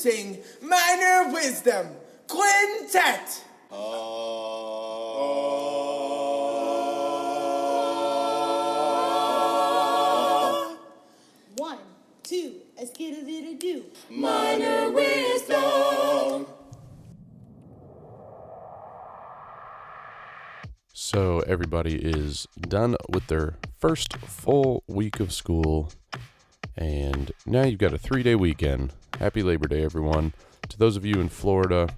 Introducing Minor Wisdom Quintet. 1, 2, a skidoo-doo-doo. Minor Wisdom. So everybody is done with their first full week of school, and now you've got a 3-day weekend. Happy Labor Day, everyone. To those of you in Florida,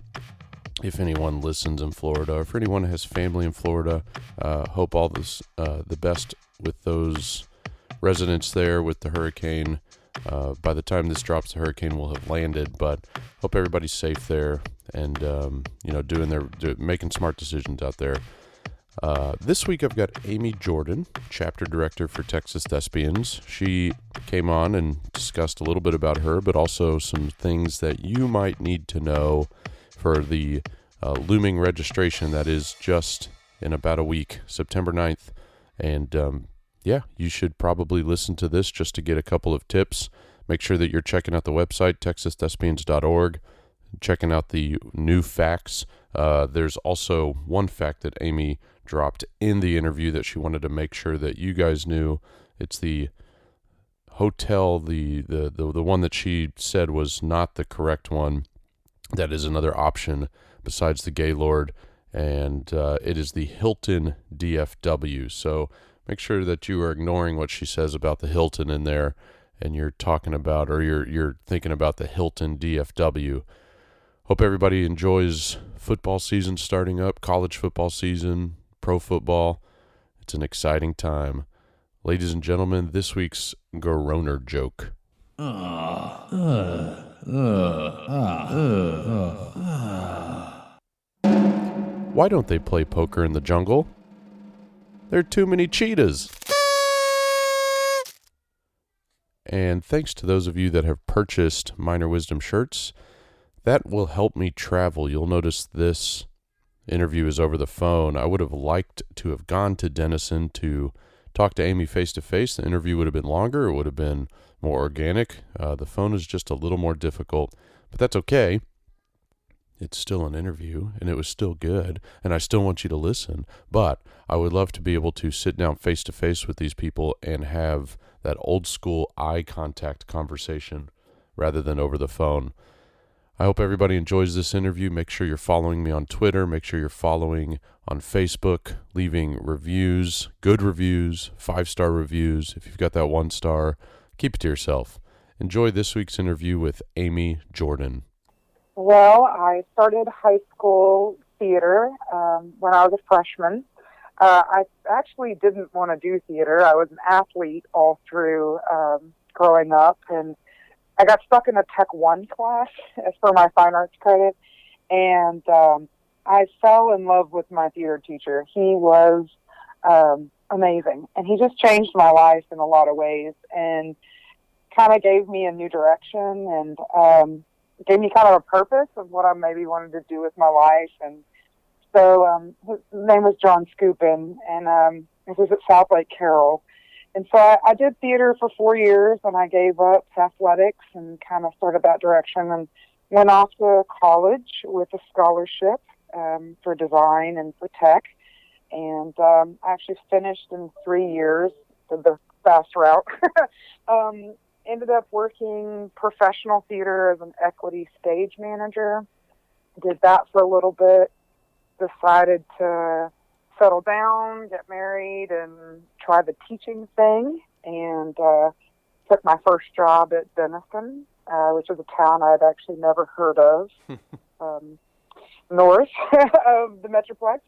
if anyone listens in Florida, or if anyone has family in Florida, hope all this the best with those residents there with the hurricane. By the time this drops, the hurricane will have landed, but hope everybody's safe there and making smart decisions out there. This week I've got Amy Jordan, chapter director for Texas Thespians. She came on and discussed a little bit about her, but also some things that you might need to know for the looming registration that is just in about a week, September 9th. And you should probably listen to this just to get a couple of tips. Make sure that you're checking out the website, texasthespians.org, checking out the new facts. There's also one fact that Amy dropped in the interview that she wanted to make sure that you guys knew. It's the hotel, the one that she said was not the correct one. That is another option besides the Gaylord, and it is the Hilton DFW. So make sure that you are ignoring what she says about the Hilton in there, and you're talking about, or you're thinking about the Hilton DFW. Hope everybody enjoys football season starting up, college football season, pro football. It's an exciting time. Ladies and gentlemen, this week's Goroner joke. Why don't they play poker in the jungle? There are too many cheetahs. And thanks to those of you that have purchased Minor Wisdom shirts, that will help me travel. You'll notice this interview is over the phone. I would have liked to have gone to Denison to talk to Amy face-to-face. The interview would have been longer. It would have been more organic. The phone is just a little more difficult, but that's okay. It's still an interview, and it was still good, and I still want you to listen. But I would love to be able to sit down face-to-face with these people and have that old-school eye contact conversation rather than over the phone. I hope everybody enjoys this interview. Make sure you're following me on Twitter. Make sure you're following on Facebook, leaving reviews, good reviews, 5-star reviews. If you've got that 1 star, keep it to yourself. Enjoy this week's interview with Amy Jordan. Well, I started high school theater when I was a freshman. I actually didn't want to do theater. I was an athlete all through growing up, and I got stuck in a Tech 1 class as for my fine arts credit, and I fell in love with my theater teacher. He was amazing, and he just changed my life in a lot of ways and kind of gave me a new direction and gave me kind of a purpose of what I maybe wanted to do with my life. And so his name was John Scoopin, and it was at South Lake Carroll. And so I did theater for 4 years, and I gave up athletics and kind of started that direction and went off to college with a scholarship for design and for tech. And I actually finished in 3 years, did the fast route. Ended up working professional theater as an equity stage manager. Did that for a little bit. Decided to settle down, get married, and try the teaching thing. And took my first job at Denison, which is a town I'd actually never heard of, north of the Metroplex.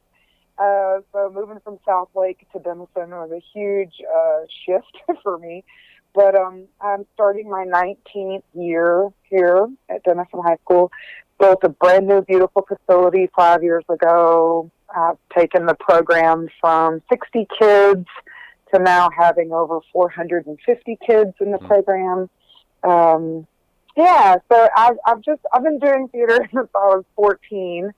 So moving from South Lake to Denison was a huge shift for me. But I'm starting my 19th year here at Denison High School. Built a brand new, beautiful facility 5 years ago. I've taken the program from 60 kids to now having over 450 kids in the program. So I've been doing theater since I was 14,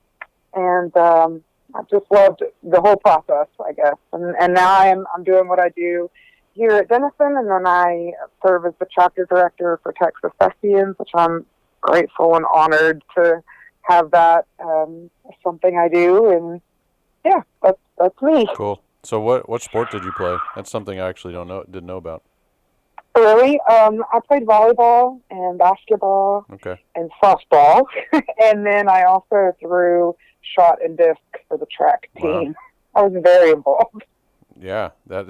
and I've just loved the whole process, I guess. And now I'm doing what I do here at Denison, and then I serve as the chapter director for Texas Thespians, which I'm grateful and honored to have that something I do, and yeah, that's me. Cool. So what sport did you play? That's something I actually didn't know about. Really, I played volleyball and basketball Okay. and softball, and then I also threw shot and disc for the track team. Wow. I was very involved. Yeah, that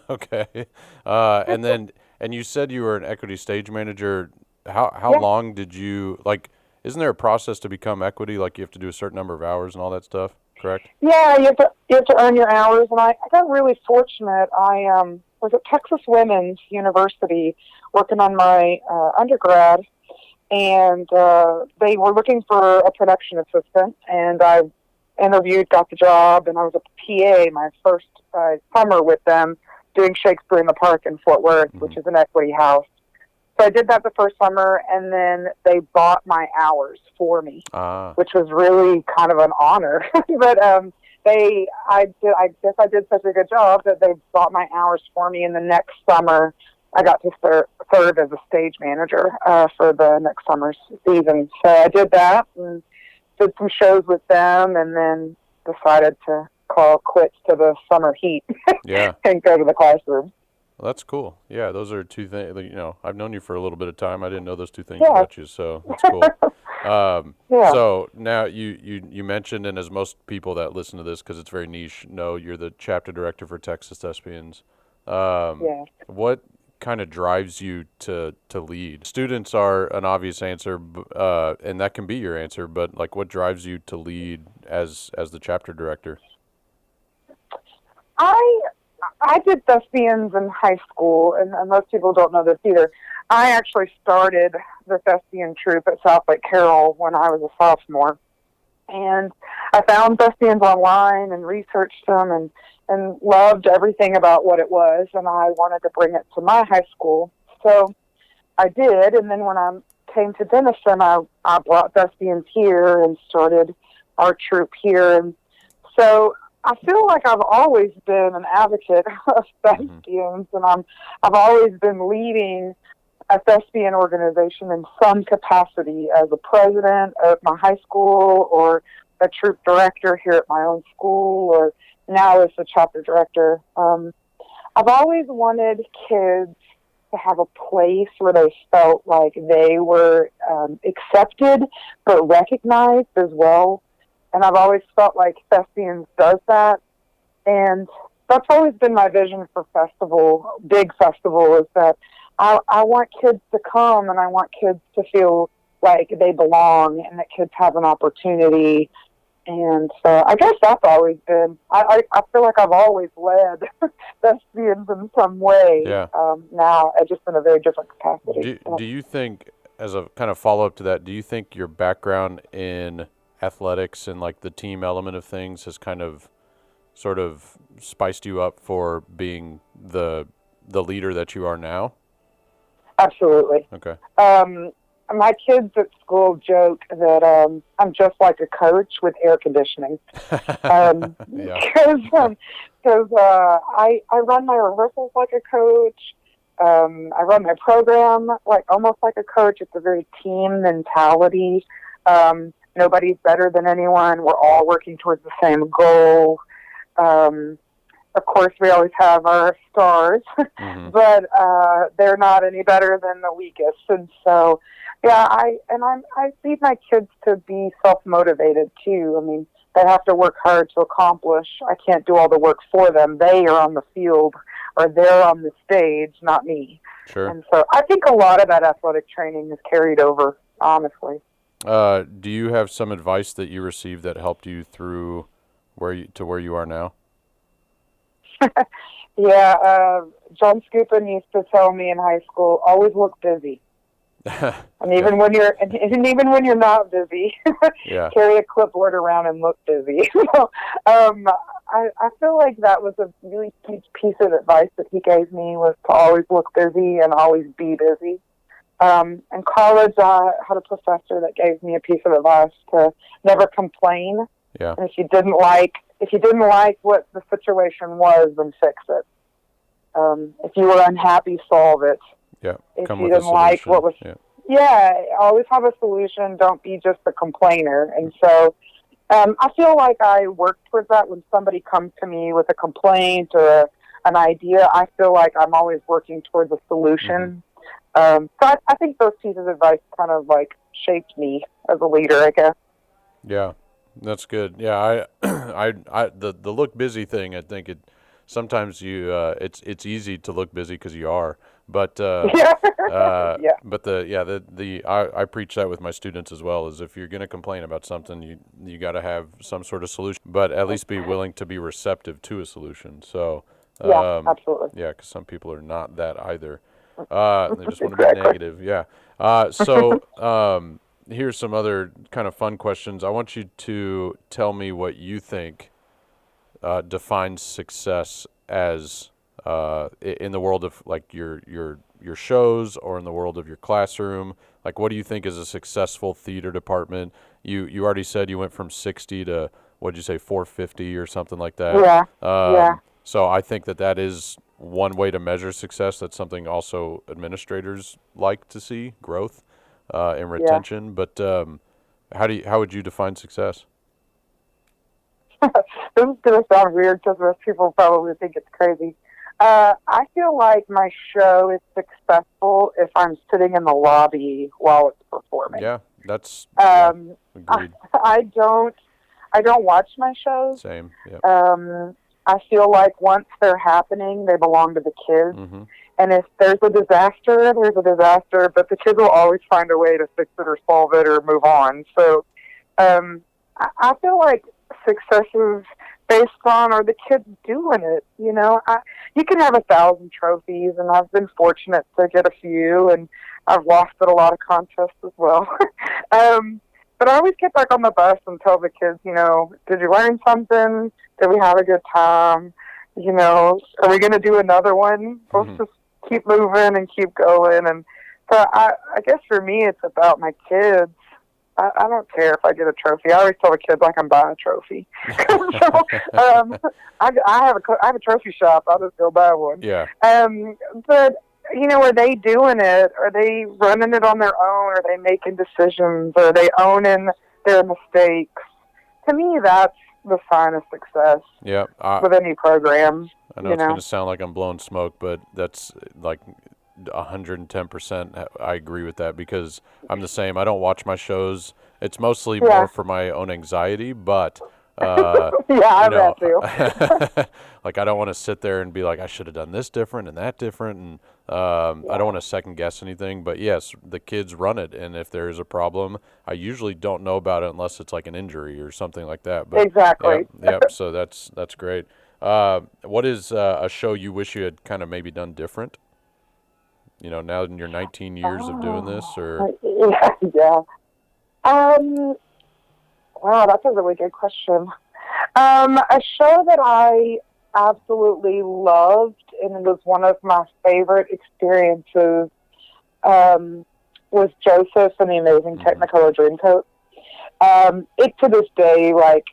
okay. And you said you were an equity stage manager. How Yeah. long did you like? Isn't there a process to become equity? Like you have to do a certain number of hours and all that stuff, correct? Yeah, you have to earn your hours, and I got really fortunate. I was at Texas Women's University working on my undergrad, and they were looking for a production assistant, and I interviewed, got the job, and I was a PA my first summer with them doing Shakespeare in the Park in Fort Worth, which is an equity house. So I did that the first summer, and then they bought my hours for me, which was really kind of an honor. But I guess I did such a good job that they bought my hours for me, and the next summer I got to serve as a stage manager for the next summer's season. So I did that and did some shows with them, and then decided to call quits to the summer heat Yeah. and go to the classroom. Well, that's cool. Yeah, those are two things. You know, I've known you for a little bit of time. I didn't know those two things Yeah. about you, so that's cool. Yeah. So now you mentioned, and as most people that listen to this, because it's very niche, know you're the chapter director for Texas Thespians. Yeah. What kind of drives you to lead? Students are an obvious answer, and that can be your answer, but like what drives you to lead as the chapter director? I did thespians in high school, and most people don't know this either. I actually started the thespian troupe at South Lake Carroll when I was a sophomore. And I found thespians online and researched them and loved everything about what it was, and I wanted to bring it to my high school. So I did, and then when I came to Denison, I brought thespians here and started our troupe here. And so I feel like I've always been an advocate of thespians, and I've always been leading a thespian organization in some capacity as a president of my high school or a troupe director here at my own school or now as the chapter director. I've always wanted kids to have a place where they felt like they were accepted but recognized as well. And I've always felt like Thespians does that. And that's always been my vision for big festival, is that I want kids to come and I want kids to feel like they belong and that kids have an opportunity. And so I guess that's always been, I feel like I've always led Thespians in some way. Yeah. Now, just in a very different capacity. Do you think, as a kind of follow-up to that, do you think your background in athletics and like the team element of things has kind of sort of spiced you up for being the leader that you are now? Absolutely. Okay. My kids at school joke that I'm just like a coach with air conditioning. Because I run my rehearsals like a coach. I run my program like almost like a coach. It's a very team mentality. Nobody's better than anyone. We're all working towards the same goal. Of course, we always have our stars, but they're not any better than the weakest. And so, yeah, I need my kids to be self-motivated too. I mean, they have to work hard to accomplish. I can't do all the work for them. They are on the field or they're on the stage, not me. Sure. And so I think a lot of that athletic training is carried over, honestly. Do you have some advice that you received that helped you through where you are now? Yeah, John Skupin used to tell me in high school, always look busy. And even when you're not busy, Yeah. carry a clipboard around and look busy. I feel like that was a really huge piece of advice that he gave me, was to always look busy and always be busy. In college, I had a professor that gave me a piece of advice to never complain. Yeah. And if you didn't like what the situation was, then fix it. If you were unhappy, solve it. Yeah. If Come you with a didn't like solution. what was, Yeah, always have a solution. Don't be just a complainer. And so I feel like I work towards that when somebody comes to me with a complaint or an idea. I feel like I'm always working towards a solution. So I think those pieces of advice kind of like shaped me as a leader, I guess. Yeah, that's good. Yeah, the look busy thing. I think sometimes it's easy to look busy because you are, but Yeah. Yeah. but I preach that with my students as well. Is if you're going to complain about something, you got to have some sort of solution, but at least be willing to be receptive to a solution. So Yeah, absolutely. yeah, because some people are not that either. They just want to be Exactly. negative. Yeah. So here's some other kind of fun questions. I want you to tell me what you think defines success as in the world of like your shows or in the world of your classroom. Like, what do you think is a successful theater department? You already said you went from 60 to, what'd you say, 450 or something like that. Yeah. Yeah. So I think that is one way to measure success. That's something also administrators like to see, growth and retention. But how would you define success? This is going to sound weird because most people probably think it's crazy. I feel like my show is successful if I'm sitting in the lobby while it's performing. Yeah, that's agreed. I don't watch my shows. Same. Yeah. I feel like once they're happening, they belong to the kids. Mm-hmm. And if there's a disaster, there's a disaster, but the kids will always find a way to fix it or solve it or move on. So I feel like success is based on, are the kids doing it? You know, you can have 1,000 trophies, and I've been fortunate to get a few, and I've lost at a lot of contests as well. But I always get back on the bus and tell the kids, you know, did you learn something? Did we have a good time? You know, are we going to do another one? Let's just keep moving and keep going. And so I guess for me, it's about my kids. I don't care if I get a trophy. I always tell the kids like I'm buying a trophy. So I have a trophy shop. I'll just go buy one. Yeah. But you know, are they doing it? Are they running it on their own? Are they making decisions? Are they owning their mistakes? To me, that's the sign of success. Yeah. With any program. I know it's going to sound like I'm blowing smoke, but that's like 110%. I agree with that because I'm the same. I don't watch my shows. It's mostly more for my own anxiety, but I bet too. like I don't want to sit there and be like, I should have done this different and that different, and I don't want to second guess anything. But yes, the kids run it, and if there is a problem, I usually don't know about it unless it's like an injury or something like that. But exactly. Yep. So that's great. What is a show you wish you had kind of maybe done different? You know, now in your 19 years of doing this, or yeah. Wow, that's a really good question. A show that I absolutely loved and it was one of my favorite experiences was Joseph and the Amazing Technicolor Dreamcoat. It to this day, like,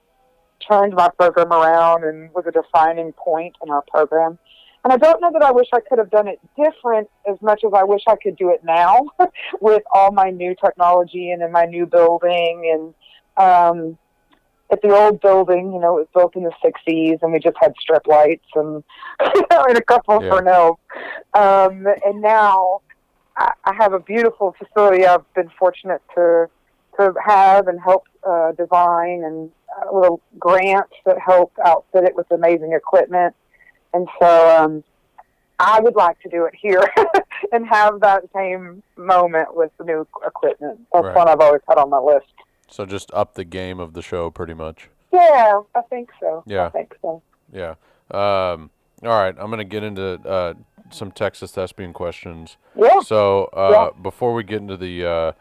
turned my program around and was a defining point in our program. And I don't know that I wish I could have done it different as much as I wish I could do it now with all my new technology and in my new building. And at the old building, you know, it was built in the 60s and we just had strip lights and, and a couple of Fresnels. And now I have a beautiful facility I've been fortunate to have and help design, and little grants that help outfit it with amazing equipment. And so I would like to do it here and have that same moment with the new equipment. That's one I've always had on my list. So just up the game of the show pretty much. Yeah, I think so. Yeah. I think so. Yeah. All right, I'm going to get into some Texas Thespian questions. Yeah. So before we get into the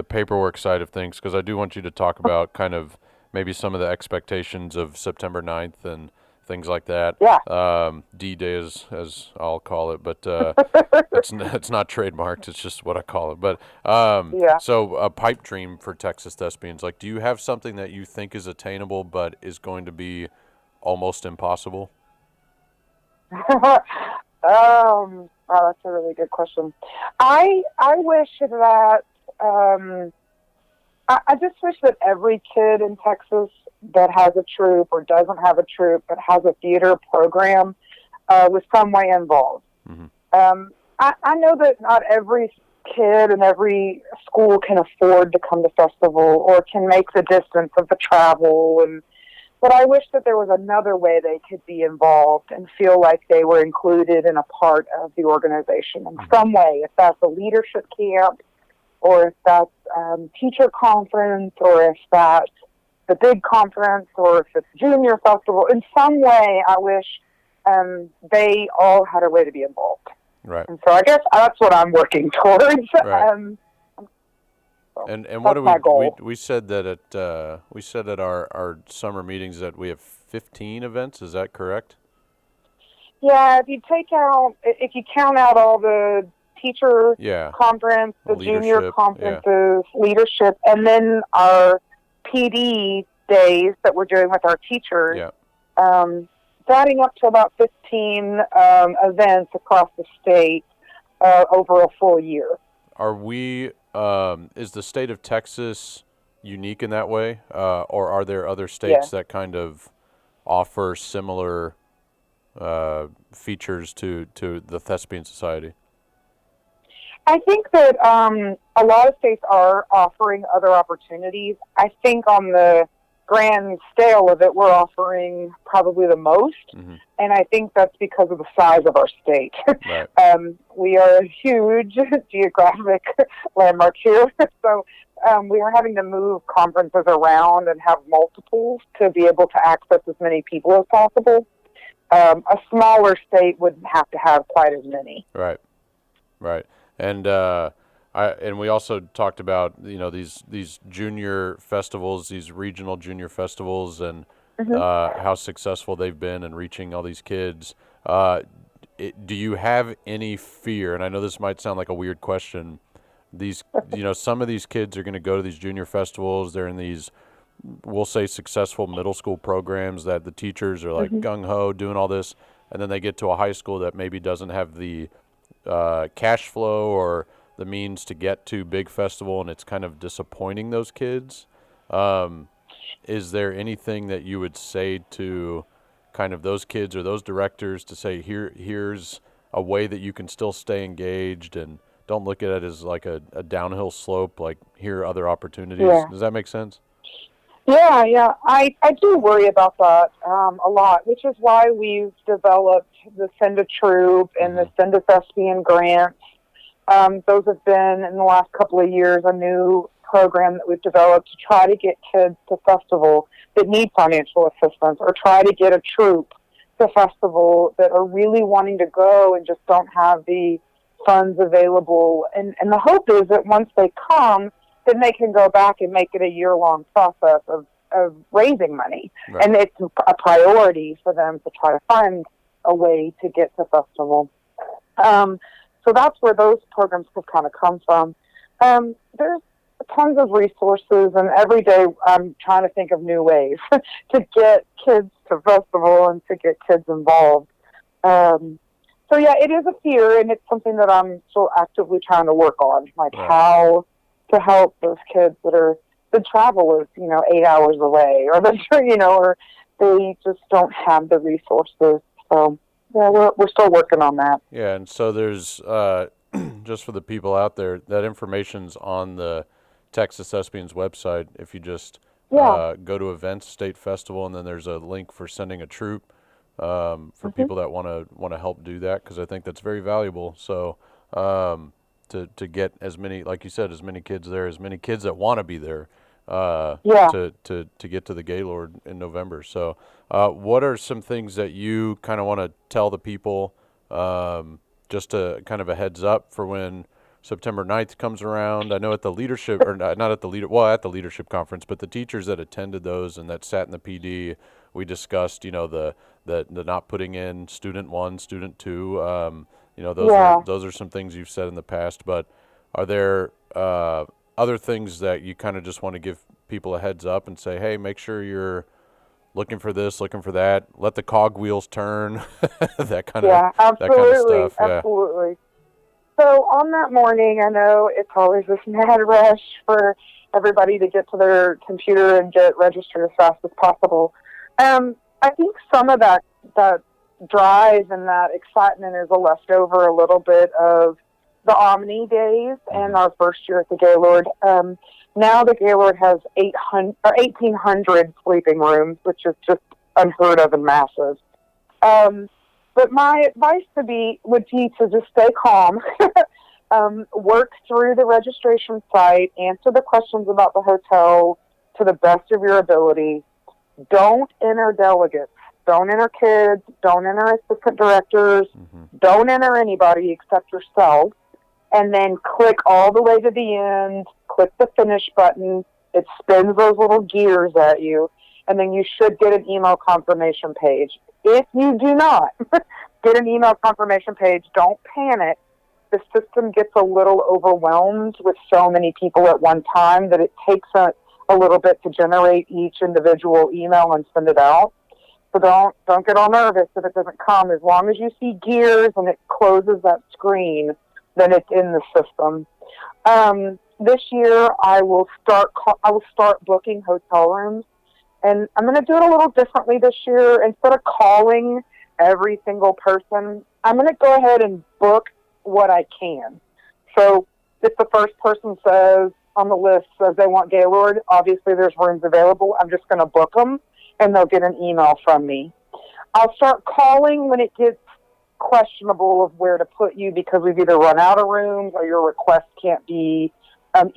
paperwork side of things, because I do want you to talk about kind of maybe some of the expectations of September 9th and things like that. Yeah. D-Day, as I'll call it, but it's not trademarked. It's just what I call it. But so a pipe dream for Texas Thespians. Like, do you have something that you think is attainable but is going to be almost impossible? Wow, that's a really good question. I wish that I just wish that every kid in Texas that has a troupe or doesn't have a troupe but has a theater program was some way involved. Mm-hmm. I know that not every kid and every school can afford to come to festival or can make the distance of the travel, but I wish that there was another way they could be involved and feel like they were included in a part of the organization in some way, if that's a leadership camp, or if that's teacher conference, or if that's the big conference, or if it's junior festival. In some way, I wish they all had a way to be involved. Right. And so I guess that's what I'm working towards. Right. And what do we said that at our summer meetings that we have 15 events. Is that correct? Yeah, if you count out all the teacher conference, the junior conferences, leadership, and then our PD days that we're doing with our teachers, adding up to about 15 events across the state over a full year. Are we, is the state of Texas unique in that way, or are there other states that kind of offer similar features to the Thespian Society? I think that a lot of states are offering other opportunities. I think on the grand scale of it, we're offering probably the most, and I think that's because of the size of our state. Right. We are a huge geographic landmark here, so we are having to move conferences around and have multiples to be able to access as many people as possible. A smaller state wouldn't have to have quite as many. Right. And and we also talked about these junior festivals, these regional junior festivals, and how successful they've been in reaching all these kids. Do you have any fear? And I know this might sound like a weird question. Some of these kids are going to go to these junior festivals. They're in these, we'll say, successful middle school programs that the teachers are like gung ho doing all this, and then they get to a high school that maybe doesn't have the cash flow or the means to get to big festival, and it's kind of disappointing those kids. Is there anything that you would say to kind of those kids or those directors to say, here's a way that you can still stay engaged and don't look at it as like a downhill slope, like here are other opportunities? Yeah. Does that make sense? Yeah. I do worry about that a lot, which is why we've developed the Send a Troop and the Send a Thespian grants. Those have been, in the last couple of years, a new program that we've developed to try to get kids to festival that need financial assistance, or try to get a troupe to festival that are really wanting to go and just don't have the funds available. And the hope is that once they come, then they can go back and make it a year-long process of raising money. Right. And it's a priority for them to try to find a way to get to festival. So that's where those programs have kind of come from. There's tons of resources, and every day I'm trying to think of new ways to get kids to festival and to get kids involved. So yeah, it is a fear, and it's something that I'm still actively trying to work on, like how to help those kids that are, the travel is, 8 hours away, or or they just don't have the resources. So yeah, we're still working on that. Yeah, and so there's just for the people out there, that information's on the Texas Thespians website. If you just go to Events State Festival, and then there's a link for sending a troupe for people that want to help do that, because I think that's very valuable. So to get as many, like you said, as many kids there, as many kids that want to be there, to get to the Gaylord in November. So what are some things that you kind of want to tell the people, just to kind of a heads up for when September 9th comes around? I know at the leadership, or not at the at the leadership conference, but the teachers that attended those and that sat in the PD, we discussed, the not putting in student 1, student 2. Those are some things you've said in the past, but are there other things that you kind of just want to give people a heads up and say, hey, make sure you're looking for this, looking for that, let the cog wheels turn, that kind of stuff. Absolutely. So on that morning, I know it's always this mad rush for everybody to get to their computer and get registered as fast as possible. I think some of that drive and that excitement is a leftover a little bit of the Omni days and our first year at the Gaylord. Now the Gaylord has 1,800 sleeping rooms, which is just unheard of and massive. But my advice would be to just stay calm, work through the registration site, answer the questions about the hotel to the best of your ability. Don't enter delegates. Don't enter kids. Don't enter assistant directors. Don't enter anybody except yourself. And then click all the way to the end. Click the finish button. It spins those little gears at you. And then you should get an email confirmation page. If you do not get an email confirmation page, don't panic. The system gets a little overwhelmed with so many people at one time that it takes a little bit to generate each individual email and send it out. So don't get all nervous if it doesn't come. As long as you see gears and it closes that screen, then it's in the system. This year, I will start booking hotel rooms. And I'm going to do it a little differently this year. Instead of calling every single person, I'm going to go ahead and book what I can. So if the first person says on the list says they want Gaylord, obviously there's rooms available. I'm just going to book them, and they'll get an email from me. I'll start calling when it gets questionable of where to put you because we've either run out of rooms or your request can't be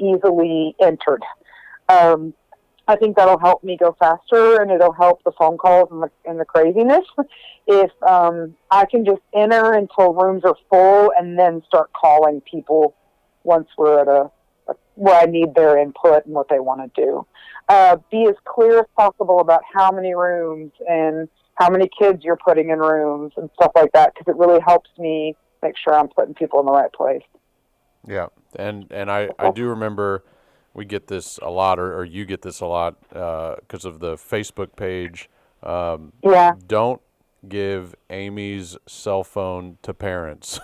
easily entered. I think that'll help me go faster, and it'll help the phone calls and the craziness. If I can just enter until rooms are full and then start calling people once we're at where I need their input and what they want to do. Be as clear as possible about how many rooms and how many kids you're putting in rooms and stuff like that, because it really helps me make sure I'm putting people in the right place. Yeah, and I do remember we get this a lot, or you get this a lot because of the Facebook page. Don't give Amy's cell phone to parents.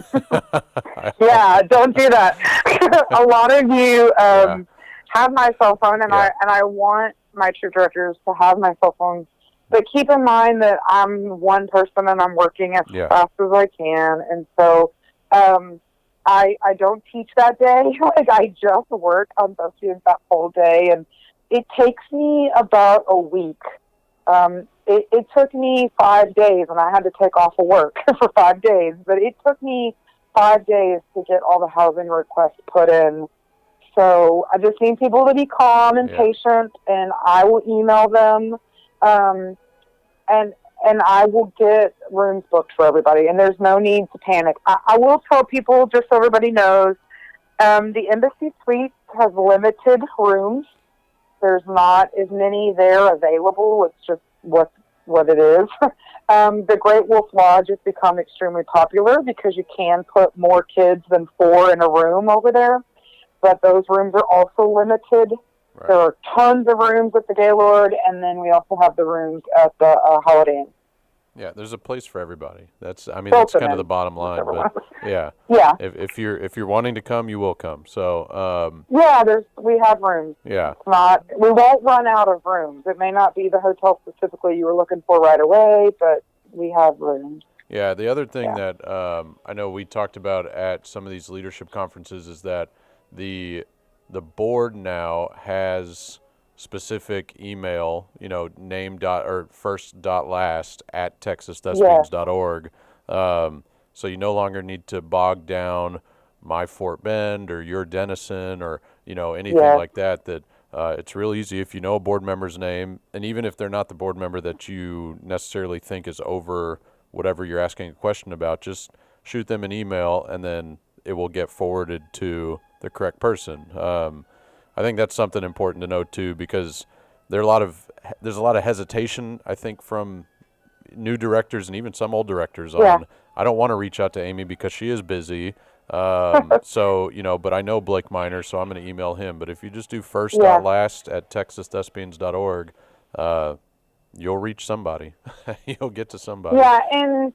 Yeah, don't do that. A lot of you have my cell phone, and I want my troop directors to have my cell phone. But keep in mind that I'm one person and I'm working as fast as I can, and so I don't teach that day. Like, I just work on those students that whole day, and it takes me about a week. It took me 5 days, and I had to take off of work for 5 days, but it took me 5 days to get all the housing requests put in. So I just need people to be calm and patient, and I will email them, and I will get rooms booked for everybody, and there's no need to panic. I will tell people, just so everybody knows, the Embassy Suites has limited rooms. There's not as many there available. It's just what it is. The Great Wolf Lodge has become extremely popular because you can put more kids than 4 in a room over there, but those rooms are also limited. Right. There are tons of rooms at the Gaylord, and then we also have the rooms at the Holiday Inn. Yeah, there's a place for everybody. That's kind of the bottom line. But yeah. If you're wanting to come, you will come. So we have rooms. Yeah. We won't run out of rooms. It may not be the hotel specifically you were looking for right away, but we have rooms. Yeah. The other thing that I know we talked about at some of these leadership conferences is that the board now has specific email, name or first dot last at texasthespians.org. So you no longer need to bog down my Fort Bend or your Denison or, anything like that. It's real easy if you know a board member's name, and even if they're not the board member that you necessarily think is over whatever you're asking a question about, just shoot them an email and then it will get forwarded to the correct person. I think that's something important to know too, because there's a lot of hesitation, I think, from new directors and even some old directors on, I don't want to reach out to Amy because she is busy. So, but I know Blake Miner, so I'm going to email him. But if you just do first.last at texasthespians.org, you'll reach somebody. You'll get to somebody. Yeah, and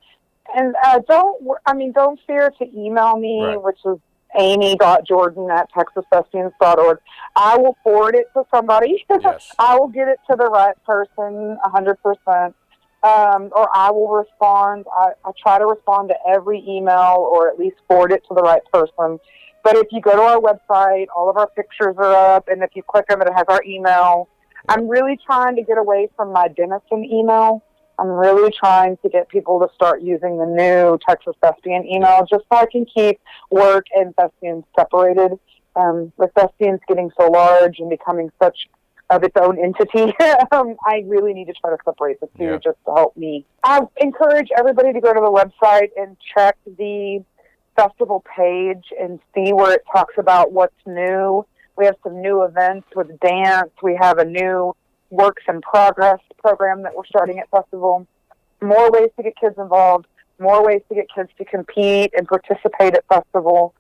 And don't fear to email me, Right. which is amy.jordan@texasthespians.org. I will forward it to somebody. Yes. I will get it to the right person 100%. Or I will respond. I try to respond to every email or at least forward it to the right person. But if you go to our website, all of our pictures are up, and if you click them, it has our email. I'm really trying to get away from my Denison email. I'm really trying to get people to start using the new Texas Thespian email just so I can keep work and thespians separated. With thespians getting so large and becoming such of its own entity, I really need to try to separate the two just to help me. I encourage everybody to go to the website and check the festival page and see where it talks about what's new. We have some new events with dance. We have a new works in progress program that we're starting at festival. More ways to get kids involved, more ways to get kids to compete and participate at festival.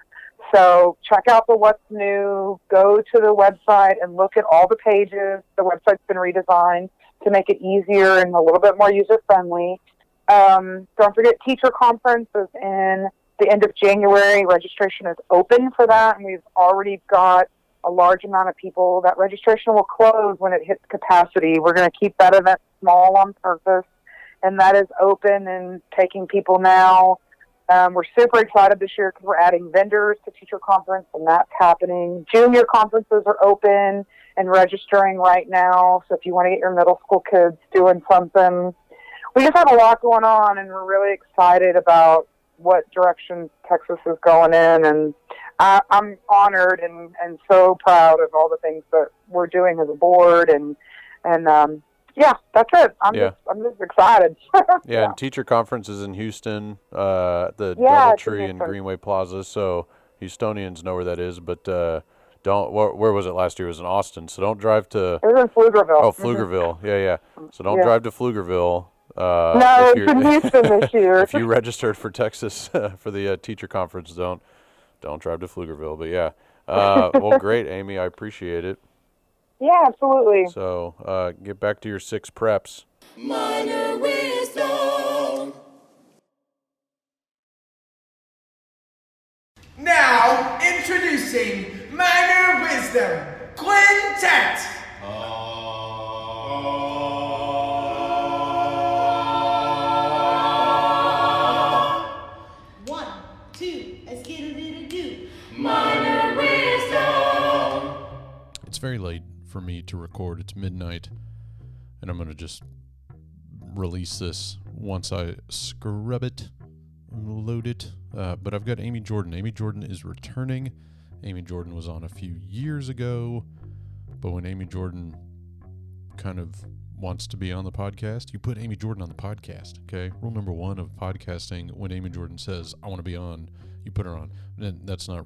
So check out the what's new, go to the website and look at all the pages. The website's been redesigned to make it easier and a little bit more user friendly. Don't forget teacher conference is in the end of January. Registration is open for that, and we've already got a large amount of people. That registration will close when it hits capacity. We're going to keep that event small on purpose, and that is open and taking people now. We're super excited this year because we're adding vendors to teacher conference, and that's happening. Junior conferences are open and registering right now, so if you want to get your middle school kids doing something. We just have a lot going on, and we're really excited about what direction Texas is going in, and I'm honored and so proud of all the things that we're doing as a board, and that's it. I'm just excited. And teacher conference is in Houston, the DoubleTree and Greenway Plaza, so Houstonians know where that is, but where was it last year? It was in Austin, so don't drive to... It was in Pflugerville. Oh, Pflugerville, yeah. So don't drive to Pflugerville. No, it's in Houston this year. If you registered for Texas for the teacher conference, don't drive to Pflugerville. But yeah, well, great, Amy. I appreciate it. Yeah, absolutely. So get back to your 6 preps. Minor wisdom. Now introducing Minor Wisdom Quintet. 1, 2, a skittle-diddle-doo. Minor wisdom. It's very late for me to record. It's midnight, and I'm going to just release this once I scrub it and load it. But I've got Amy Jordan. Amy Jordan is returning. Amy Jordan was on a few years ago, but when Amy Jordan kind of wants to be on the podcast, you put Amy Jordan on the podcast, okay? Rule number 1 of podcasting, when Amy Jordan says, I want to be on, you put her on. And that's not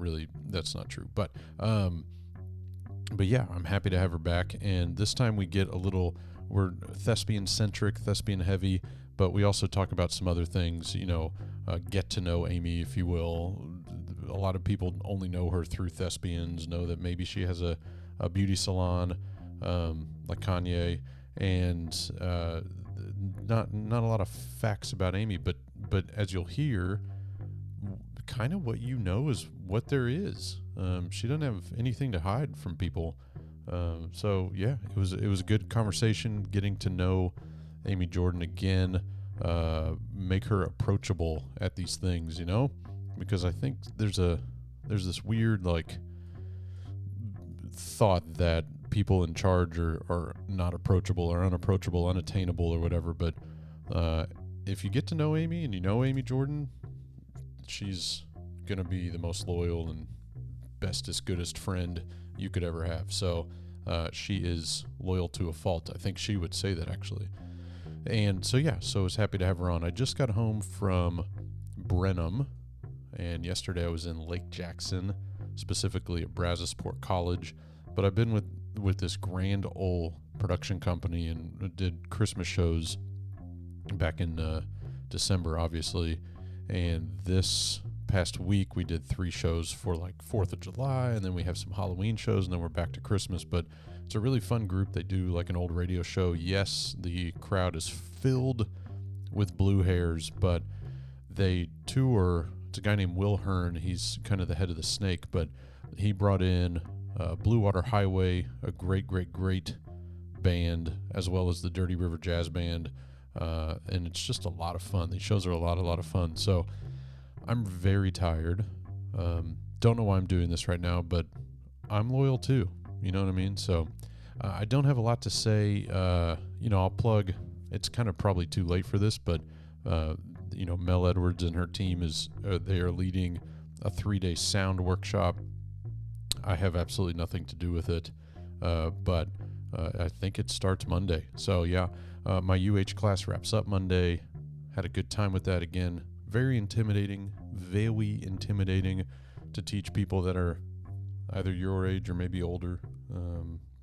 true. But yeah, I'm happy to have her back. And this time we're thespian-centric, thespian-heavy, but we also talk about some other things, get to know Amy, if you will. A lot of people only know her through thespians, know that maybe she has a beauty salon, like Kanye, and not a lot of facts about Amy, but as you'll hear, kind of what you know is what there is. She doesn't have anything to hide from people. So yeah, it was a good conversation, getting to know Amy Jordan again, make her approachable at these things, because I think there's this weird thought that people in charge are not approachable or unapproachable, unattainable or whatever. But if you get to know Amy and you know Amy Jordan, she's gonna be the most loyal and bestest, goodest friend you could ever have. So she is loyal to a fault. I think she would say that, actually. And so I was happy to have her on. I just got home from Brenham, and yesterday I was in Lake Jackson, specifically at Brazosport College. But I've been with this grand old production company and did Christmas shows back in December, obviously. And this past week we did 3 shows for 4th of July, and then we have some Halloween shows, and then we're back to Christmas. But it's a really fun group. They do an old radio show. Yes, the crowd is filled with blue hairs, but they tour. It's a guy named Will Hearn. He's kind of the head of the Snake, but he brought in Blue Water Highway, a great band, as well as the Dirty River Jazz Band, and it's just a lot of fun. These shows are a lot of fun. So I'm very tired. Don't know why I'm doing this right now, but I'm loyal too. You know what I mean? So I don't have a lot to say. I'll plug. It's kind of probably too late for this, but Mel Edwards and her team they are leading a 3-day sound workshop. I have absolutely nothing to do with it, but I think it starts Monday. So yeah, my UH class wraps up Monday. Had a good time with that again. Very intimidating to teach people that are either your age or maybe older.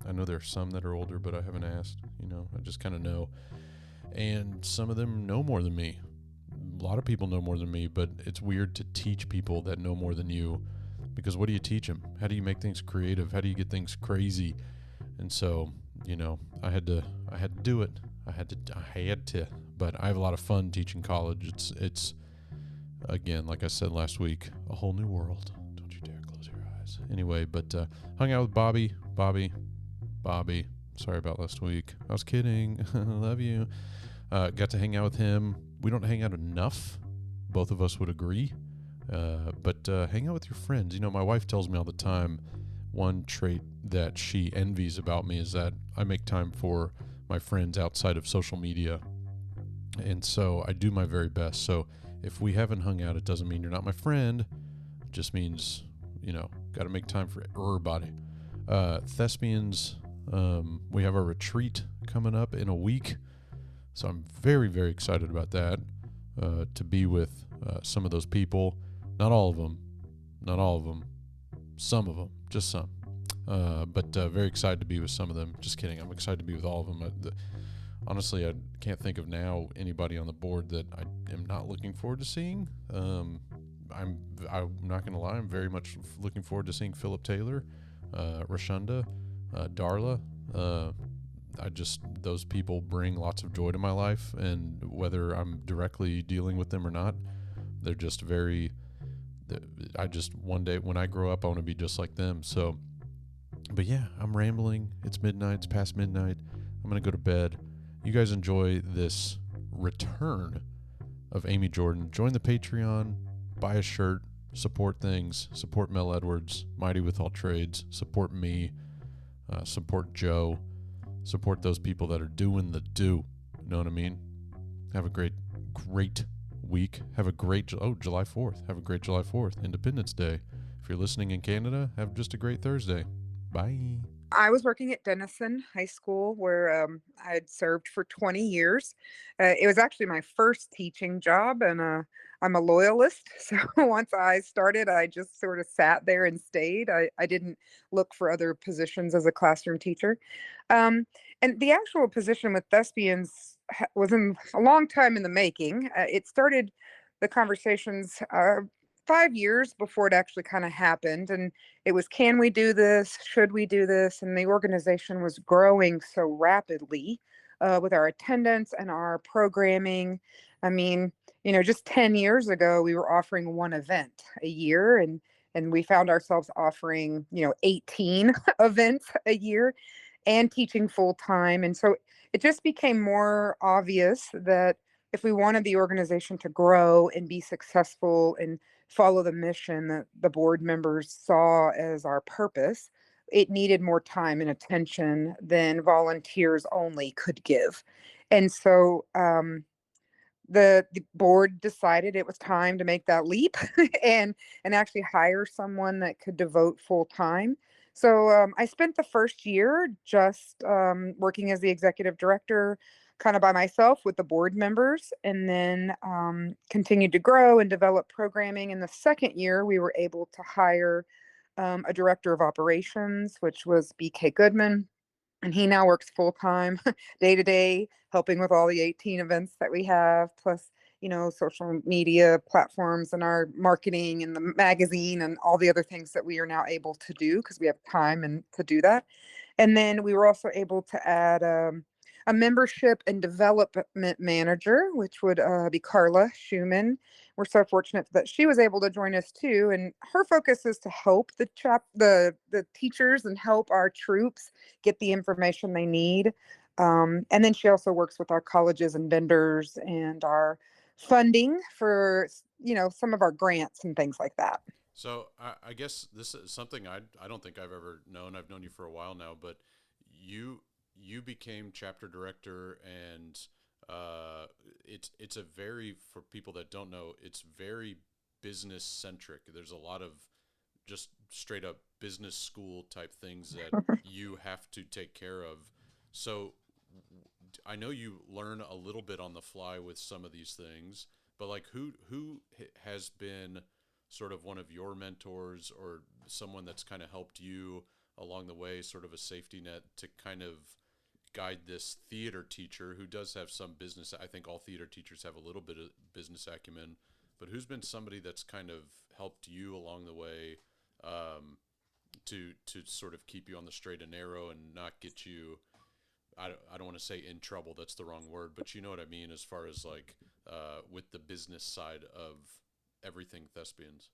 I know there are some that are older, but I haven't asked. I just kind of know. And some of them know more than me. A lot of people know more than me, but it's weird to teach people that know more than you, because what do you teach them? How do you make things creative? How do you get things crazy? And so, I had to do it. I had to, but I have a lot of fun teaching college. It's again, like I said last week, a whole new world. Don't you dare close your eyes. Anyway, but hung out with Bobby. Sorry about last week. I was kidding. I love you. Got to hang out with him. We don't hang out enough. Both of us would agree. But hang out with your friends. My wife tells me all the time, one trait that she envies about me is that I make time for my friends outside of social media. And so I do my very best. So if we haven't hung out, it doesn't mean you're not my friend. It just means, got to make time for everybody. Thespians, we have our retreat coming up in a week. So I'm very, very excited about that, to be with some of those people. Not all of them. Some of them, just some. But very excited to be with some of them. Just kidding. I'm excited to be with all of them. Honestly, I can't think of now anybody on the board that I am not looking forward to seeing. I'm not going to lie. I'm very much looking forward to seeing Philip Taylor, Rashunda, Darla. Those people bring lots of joy to my life, and whether I'm directly dealing with them or not, they're just one day when I grow up, I want to be just like them. So, but yeah, I'm rambling. It's midnight. It's past midnight. I'm going to go to bed. You guys enjoy this return of Amy Jordan. Join the Patreon, buy a shirt, support things, support Mel Edwards, Mighty with All Trades, support me, support Joe, support those people that are doing the do. You know what I mean? Have a great week. Have a great, July 4th. Have a great July 4th, Independence Day. If you're listening in Canada, have just a great Thursday. Bye. I was working at Denison High School, where I had served for 20 years. It was actually my first teaching job, and I'm a loyalist. So once I started, I just sort of sat there and stayed. I didn't look for other positions as a classroom teacher. And the actual position with Thespians was a long time in the making. It started the conversations 5 years before it actually kind of happened. And it was, can we do this? Should we do this? And the organization was growing so rapidly with our attendance and our programming. I mean, just 10 years ago, we were offering one event a year, and we found ourselves offering, 18 events a year and teaching full time. And so it just became more obvious that if we wanted the organization to grow and be successful and follow the mission that the board members saw as our purpose, it needed more time and attention than volunteers only could give. And so the board decided it was time to make that leap and actually hire someone that could devote full time. So I spent the first year just working as the executive director, kind of by myself with the board members, and then continued to grow and develop programming. In the second year, we were able to hire a director of operations, which was BK Goodman. And he now works full time, day to day, helping with all the 18 events that we have, plus, social media platforms and our marketing and the magazine and all the other things that we are now able to do because we have time and to do that. And then we were also able to add a a membership and development manager, which would be Carla Schumann. We're so fortunate that she was able to join us too, and her focus is to help the teachers and help our troops get the information they need. And then she also works with our colleges and vendors and our funding for some of our grants and things like that. So I guess this is something I don't think I've ever known. I've known you for a while now, but you became chapter director, and it's a very, for people that don't know, it's very business centric. There's a lot of just straight up business school type things that you have to take care of. So I know you learn a little bit on the fly with some of these things, but like who has been sort of one of your mentors or someone that's kind of helped you along the way, sort of a safety net to kind of guide this theater teacher who does have some business. I think all theater teachers have a little bit of business acumen, but who's been somebody that's kind of helped you along the way, to sort of keep you on the straight and narrow and not get you, I don't want to say in trouble, that's the wrong word, but you know what I mean, as far as like with the business side of everything thespians.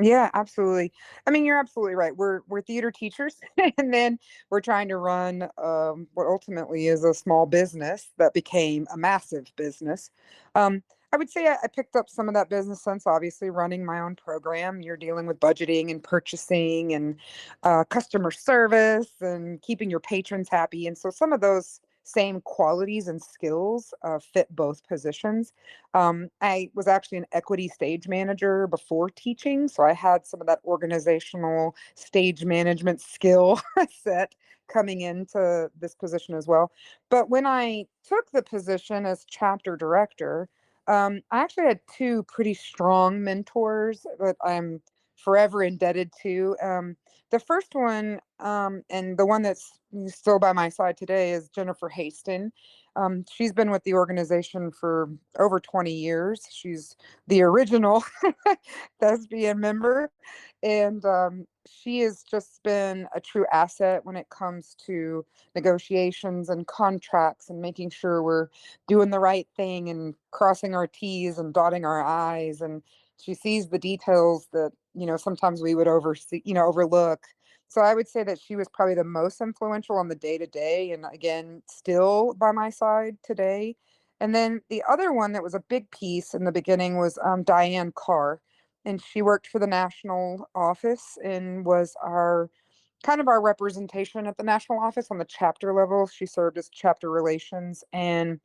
Yeah, absolutely. I mean, you're absolutely right. We're theater teachers, and then we're trying to run what ultimately is a small business that became a massive business. Um, I would say I picked up some of that business sense. Obviously, running my own program, you're dealing with budgeting and purchasing and customer service and keeping your patrons happy, and so some of those same qualities and skills fit both positions. I was actually an equity stage manager before teaching, so I had some of that organizational stage management skill set coming into this position as well. But when I took the position as chapter director, I actually had two pretty strong mentors that I'm forever indebted to. The first one, and the one that's still by my side today, is Jennifer Haston. She's been with the organization for over 20 years. She's the original thespian member. And she has just been a true asset when it comes to negotiations and contracts and making sure we're doing the right thing and crossing our T's and dotting our I's. And she sees the details that, sometimes we would overlook. So I would say that she was probably the most influential on the day to day, and again, still by my side today. And then the other one that was a big piece in the beginning was Diane Carr, and she worked for the national office and was our kind of our representation at the national office on the chapter level. She served as chapter relations, and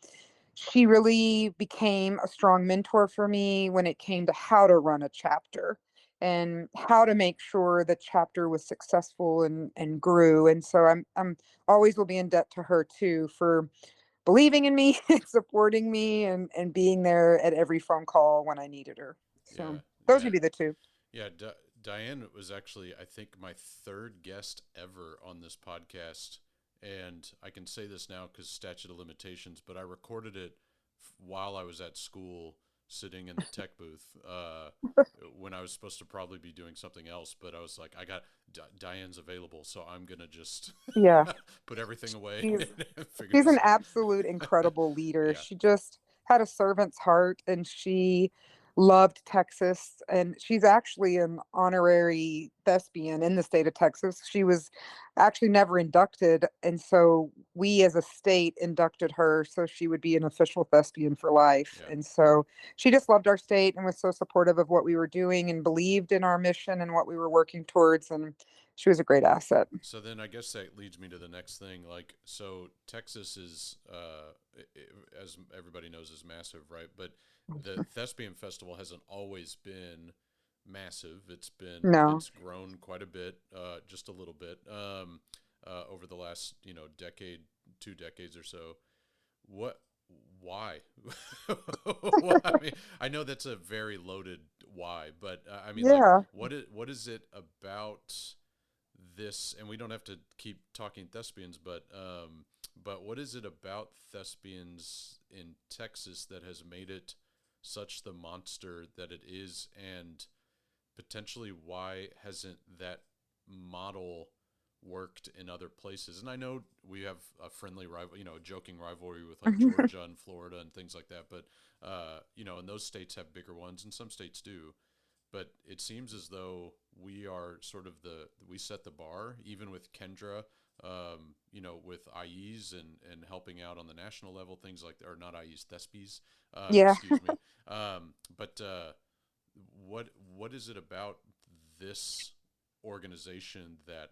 she really became a strong mentor for me when it came to how to run a chapter and how to make sure the chapter was successful and grew. And so I'm always will be in debt to her too for believing in me and supporting me and being there at every phone call when I needed her. Yeah, So those yeah, would be the two. yeah. Diane was actually, I think, my third guest ever on this podcast, and I can say this now because statute of limitations, but I recorded it while I was at school, sitting in the tech booth, when I was supposed to probably be doing something else. But I was like, I got Diane's available, so I'm gonna just Yeah. put everything away She's and figure she's this an out. absolute incredible leader. Yeah, She just had a servant's heart and she loved Texas. And she's actually an honorary thespian in the state of Texas. She was actually never inducted. And so we as a state inducted her so she would be an official thespian for life. yeah. And so she just loved our state and was so supportive of what we were doing and believed in our mission and what we were working towards. And she was a great asset. So then I guess that leads me to the next thing. Like, so Texas is, as everybody knows, is massive, right? But the Thespian Festival hasn't always been massive. No. It's grown quite a bit, just a little bit, over the last, decade, 2 decades or so. What, why? Well, I mean, I know that's a very loaded why, but I mean, like, Yeah. what is it about this? And we don't have to keep talking thespians, but what is it about thespians in Texas that has made it such the monster that it is, and potentially why hasn't that model worked in other places. And I know we have a friendly rival, a joking rivalry with like Georgia and Florida and things like that. But, and those states have bigger ones and some states do. But it seems as though we are sort of we set the bar, even with Kendra, with IEs and helping out on the national level, things like, or not IEs, Thespies, Yeah. excuse me. But what is it about this organization that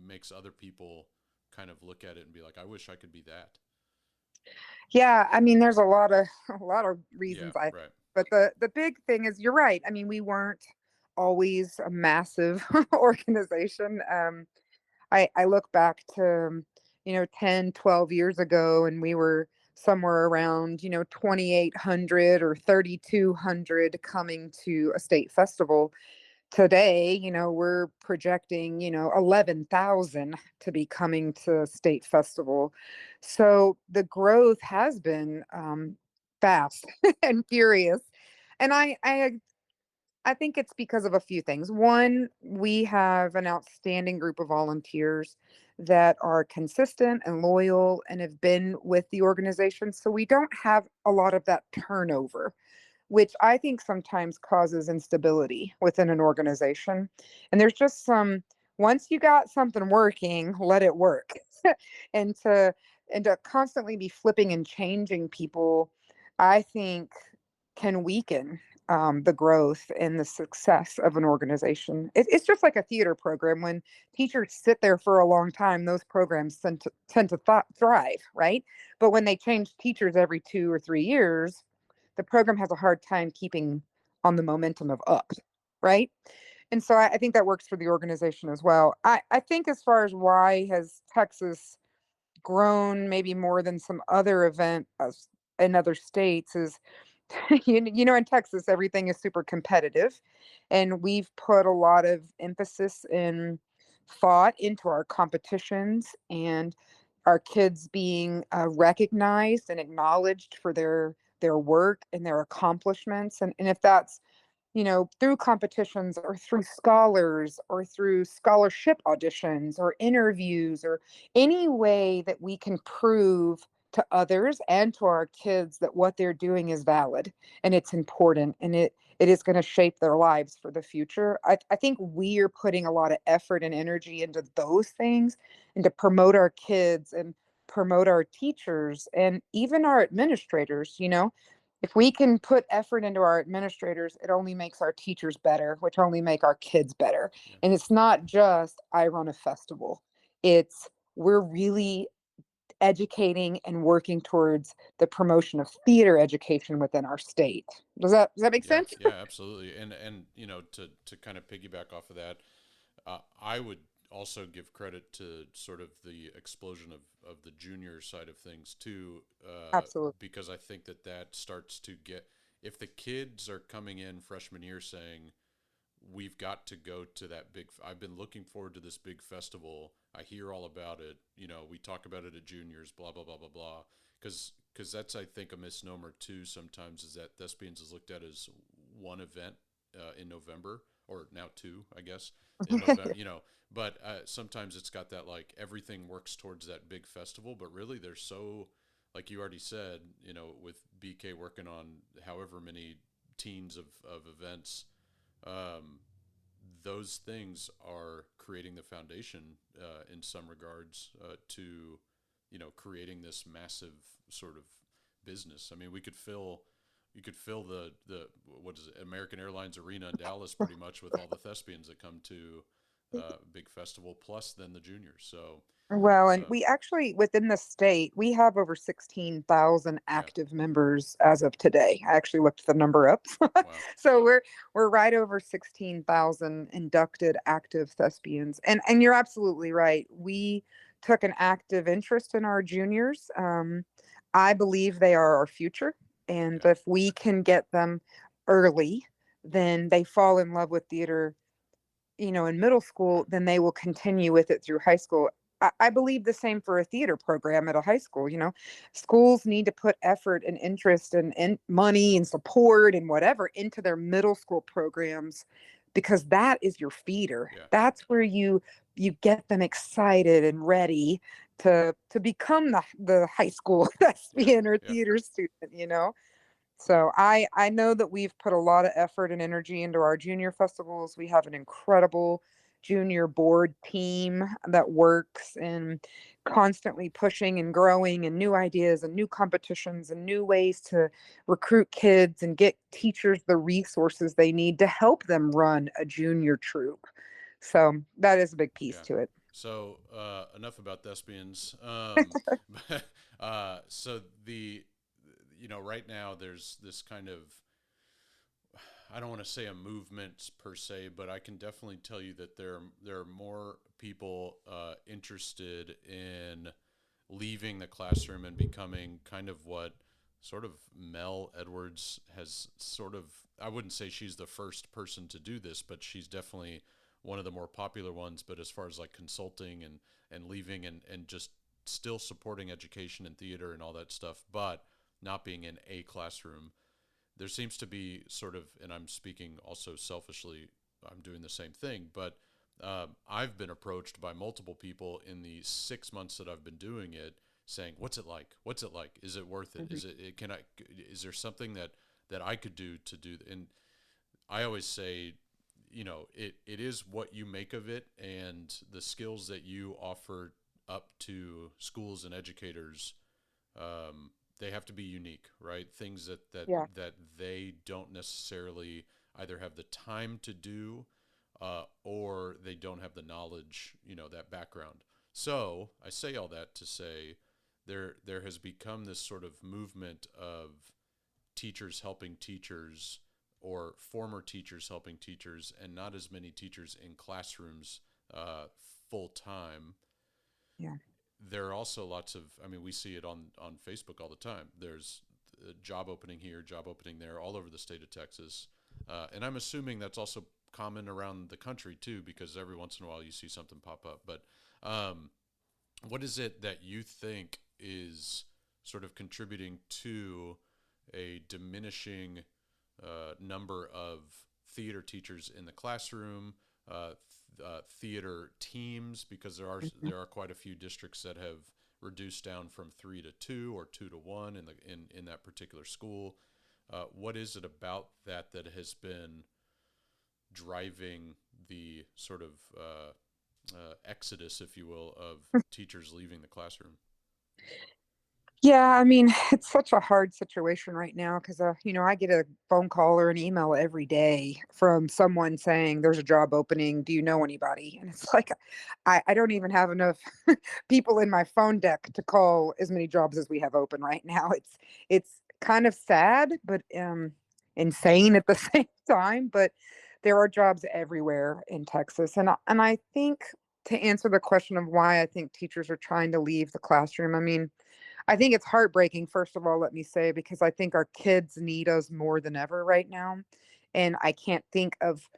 makes other people kind of look at it and be like, I wish I could be that? Yeah, I mean, there's a lot of reasons. Yeah, right. But the big thing is, you're right. I mean, we weren't always a massive organization. I look back to 10, 12 years ago, and we were somewhere around 2,800 or 3,200 coming to a state festival. Today, we're projecting 11,000 to be coming to state festival. So the growth has been fast and furious. And I think it's because of a few things. One, we have an outstanding group of volunteers that are consistent and loyal and have been with the organization. So we don't have a lot of that turnover, which I think sometimes causes instability within an organization. And there's just once you got something working, let it work. and to constantly be flipping and changing people, I think can weaken the growth and the success of an organization. It's just like a theater program. When teachers sit there for a long time, those programs tend to thrive, right? But when they change teachers every 2 or 3 years, the program has a hard time keeping on the momentum of up, right? And so I think that works for the organization as well. I think as far as why has Texas grown maybe more than some other event in other states is, in Texas, everything is super competitive, and we've put a lot of emphasis and thought into our competitions and our kids being recognized and acknowledged for their work and their accomplishments. And if that's, through competitions or through scholars or through scholarship auditions or interviews or any way that we can prove to others and to our kids that what they're doing is valid and it's important and it is going to shape their lives for the future. I think we are putting a lot of effort and energy into those things and to promote our kids and promote our teachers and even our administrators. If we can put effort into our administrators, it only makes our teachers better, which only make our kids better. Yeah. And it's not just I run a festival. We're really educating and working towards the promotion of theater education within our state. Does that make sense? Yeah, absolutely. And to kind of piggyback off of that, I would also give credit to sort of the explosion of the junior side of things too. Absolutely. Because I think that starts to get, if the kids are coming in freshman year saying, we've got to go to that I've been looking forward to this big festival. I hear all about it. We talk about it at juniors, blah, blah, blah, blah, blah. Because that's, I think, a misnomer too sometimes, is that Thespians is looked at as one event in November, or now two, I guess, in November, but sometimes it's got that, like, everything works towards that big festival, but really they're so, like you already said, with BK working on however many teens of events, those things are creating the foundation in some regards to creating this massive sort of business. I mean, you could fill the what is it, American Airlines Arena in Dallas pretty much with all the Thespians that come to big festival, plus then the juniors. So Well, and we actually, within the state, we have over 16,000 active members as of today. I actually looked the number up. wow. So we're right over 16,000 inducted active thespians. And you're absolutely right. We took an active interest in our juniors. I believe they are our future. And if we can get them early, then they fall in love with theater, in middle school, then they will continue with it through high school. I believe the same for a theater program at a high school. Schools need to put effort and interest and money and support and whatever into their middle school programs because that is your feeder. Yeah. That's where you get them excited and ready to become the high school thespian or Yeah. theater student, you know? So I know that we've put a lot of effort and energy into our junior festivals. We have an incredible junior board team that works and constantly pushing and growing and new ideas and new competitions and new ways to recruit kids and get teachers the resources they need to help them run a junior troupe. So that is a big piece Yeah. to it. So enough about thespians. So right now there's this kind of, I don't want to say a movement per se, but I can definitely tell you that there are more people interested in leaving the classroom and becoming kind of what sort of Mel Edwards has sort of, I wouldn't say she's the first person to do this, but she's definitely one of the more popular ones. But as far as like consulting and leaving and just still supporting education and theater and all that stuff, but not being in a classroom, there seems to be sort of, and I'm speaking also selfishly, I'm doing the same thing, but I've been approached by multiple people in the 6 months that I've been doing it, saying, "What's it like? What's it like? Is it worth it? Mhm. Is there something that I could do to do?" And I always say, it is what you make of it, and the skills that you offer up to schools and educators. They have to be unique, right? Things Yeah. that they don't necessarily either have the time to do, or they don't have the knowledge, that background. So I say all that to say there has become this sort of movement of teachers helping teachers, or former teachers helping teachers, and not as many teachers in classrooms full time. Yeah. There are also lots of, I mean, we see it on Facebook all the time. There's a job opening here, job opening there, all over the state of Texas. And I'm assuming that's also common around the country too, because every once in a while you see something pop up. But what is it that you think is sort of contributing to a diminishing number of theater teachers in the classroom, theater teams, because Mhm. there are quite a few districts that have reduced down from 3 to 2 or 2 to 1 in that particular school. What is it about that has been driving the sort of exodus, if you will, of teachers leaving the classroom? Yeah, I mean, it's such a hard situation right now because, I get a phone call or an email every day from someone saying there's a job opening. Do you know anybody? And it's like, I don't even have enough people in my phone deck to call as many jobs as we have open right now. It's kind of sad, but insane at the same time. But there are jobs everywhere in Texas, and I think to answer the question of why I think teachers are trying to leave the classroom, I mean, I think it's heartbreaking, first of all, let me say, because I think our kids need us more than ever right now. And I can't think of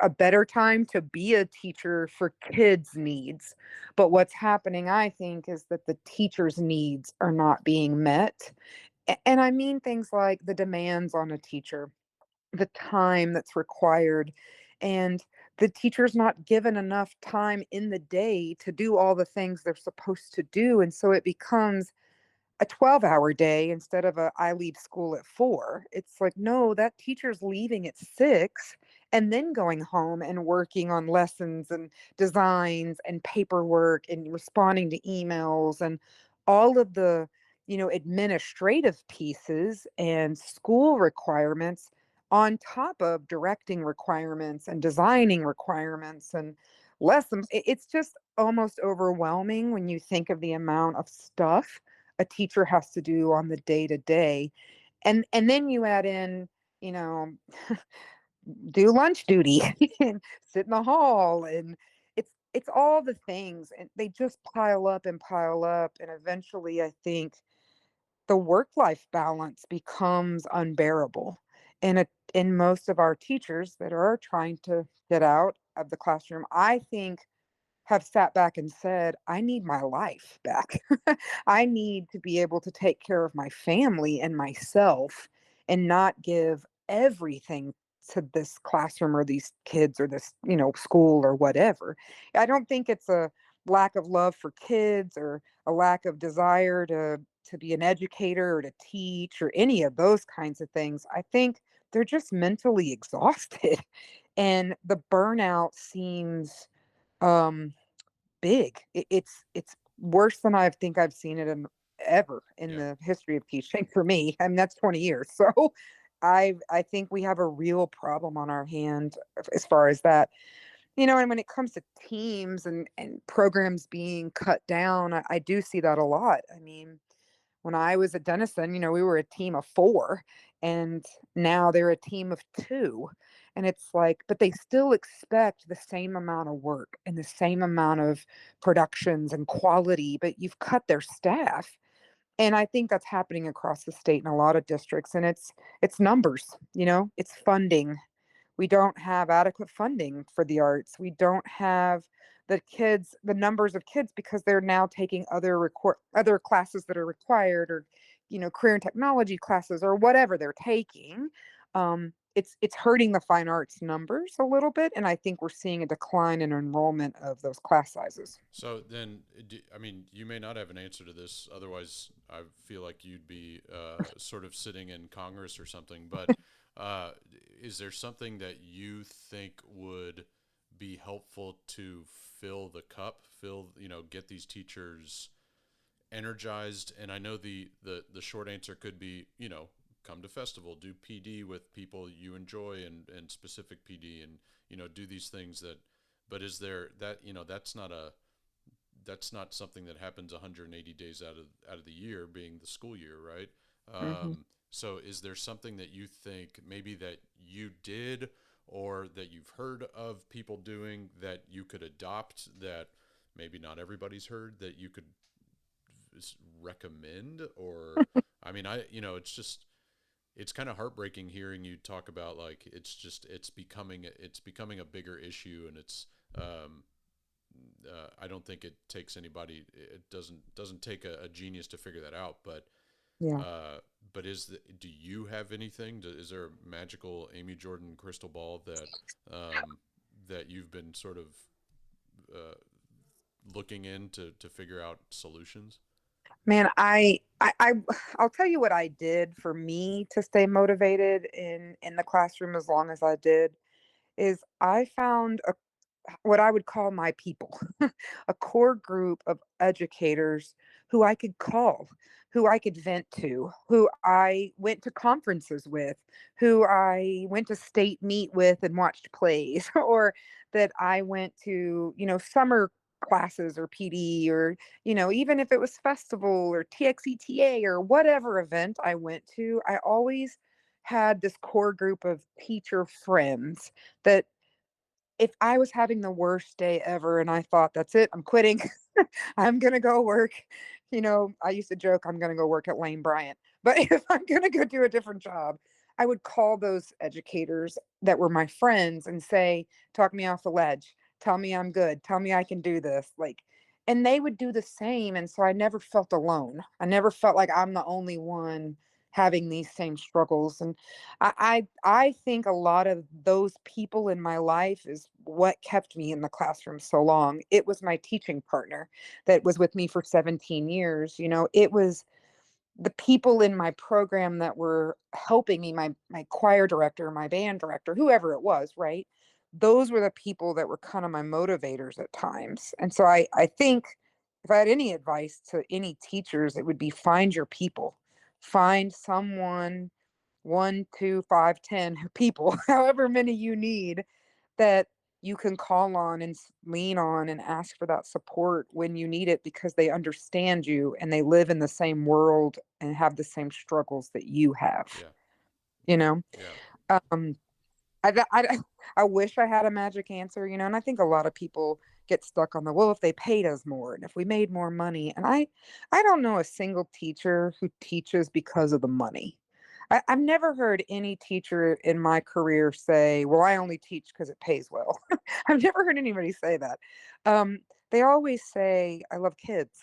a better time to be a teacher for kids' needs. But what's happening, I think, is that the teachers' needs are not being met. And I mean things like the demands on a teacher, the time that's required, and the teacher's not given enough time in the day to do all the things they're supposed to do. And so it becomes a 12-hour day instead of a I leave school at 4. It's like, no, that teacher's leaving at 6 and then going home and working on lessons and designs and paperwork and responding to emails and all of the, administrative pieces and school requirements on top of directing requirements and designing requirements and lessons. It's just almost overwhelming when you think of the amount of stuff a teacher has to do on the day to day. And then you add in, you know, do lunch duty and sit in the hall, and it's all the things, and they just pile up, and eventually I think the work life balance becomes unbearable. And most of our teachers that are trying to get out of the classroom, I think, have sat back and said, I need my life back. I need to be able to take care of my family and myself and not give everything to this classroom or these kids or this, school or whatever. I don't think it's a lack of love for kids or a lack of desire to be an educator or to teach or any of those kinds of things. I think they're just mentally exhausted and the burnout seems um big. It's worse than I think I've seen it in ever in Yeah. the history of teaching for me. I mean, that's 20 years. So I think we have a real problem on our hand as far as that. And when it comes to teams and programs being cut down, I do see that a lot. I mean, when I was at Denison, we were a team of 4 and now they're a team of 2. And it's like, but they still expect the same amount of work and the same amount of productions and quality, but you've cut their staff. And I think that's happening across the state in a lot of districts. And it's numbers, it's funding. We don't have adequate funding for the arts. We don't have the numbers of kids because they're now taking other classes that are required or, career and technology classes or whatever they're taking. It's hurting the fine arts numbers a little bit, and I think we're seeing a decline in enrollment of those class sizes. So then, I mean, you may not have an answer to this. Otherwise, I feel like you'd be sort of sitting in Congress or something. But is there something that you think would be helpful to fill the cup, get these teachers energized? And I know the short answer could be, come to festival, do PD with people you enjoy and specific PD and, do these things but is there that, that's not something that happens 180 days out of the year, being the school year, right? Hmm. So is there something that you think maybe that you did or that you've heard of people doing that you could adopt that maybe not everybody's heard that you could recommend? Or, I mean, it's kind of heartbreaking hearing you talk about like it's becoming a bigger issue, and I don't think it takes anybody. It doesn't take a genius to figure that out. But Yeah. but do you have anything? Is there a magical Amy Jordan crystal ball that you've been sort of looking in to figure out solutions? Man, I'll tell you what I did for me to stay motivated in the classroom as long as I did is I found what I would call my people, a core group of educators who I could call, who I could vent to, who I went to conferences with, who I went to state meet with and watched plays, or that I went to, summer classes or PD or, even if it was festival or TXETA or whatever event I went to, I always had this core group of teacher friends that if I was having the worst day ever and I thought, that's it, I'm quitting, I'm going to go work. I used to joke, I'm going to go work at Lane Bryant. But if I'm going to go do a different job, I would call those educators that were my friends and say, talk me off the ledge. Tell me I'm good. Tell me I can do this. And they would do the same. And so I never felt alone. I never felt like I'm the only one having these same struggles. And I think a lot of those people in my life is what kept me in the classroom so long. It was my teaching partner that was with me for 17 years. It was the people in my program that were helping me, my choir director, my band director, whoever it was, right? Those were the people that were kind of my motivators at times. And so I think if I had any advice to any teachers, it would be find your people. Find someone, 1, 2, 5, 10 people, however many you need, that you can call on and lean on and ask for that support when you need it because they understand you and they live in the same world and have the same struggles that you have. Yeah. You know, Yeah. um, I wish I had a magic answer, and I think a lot of people get stuck on well, if they paid us more and if we made more money. And I don't know a single teacher who teaches because of the money. I've never heard any teacher in my career say, well, I only teach because it pays well. I've never heard anybody say that. They always say, I love kids.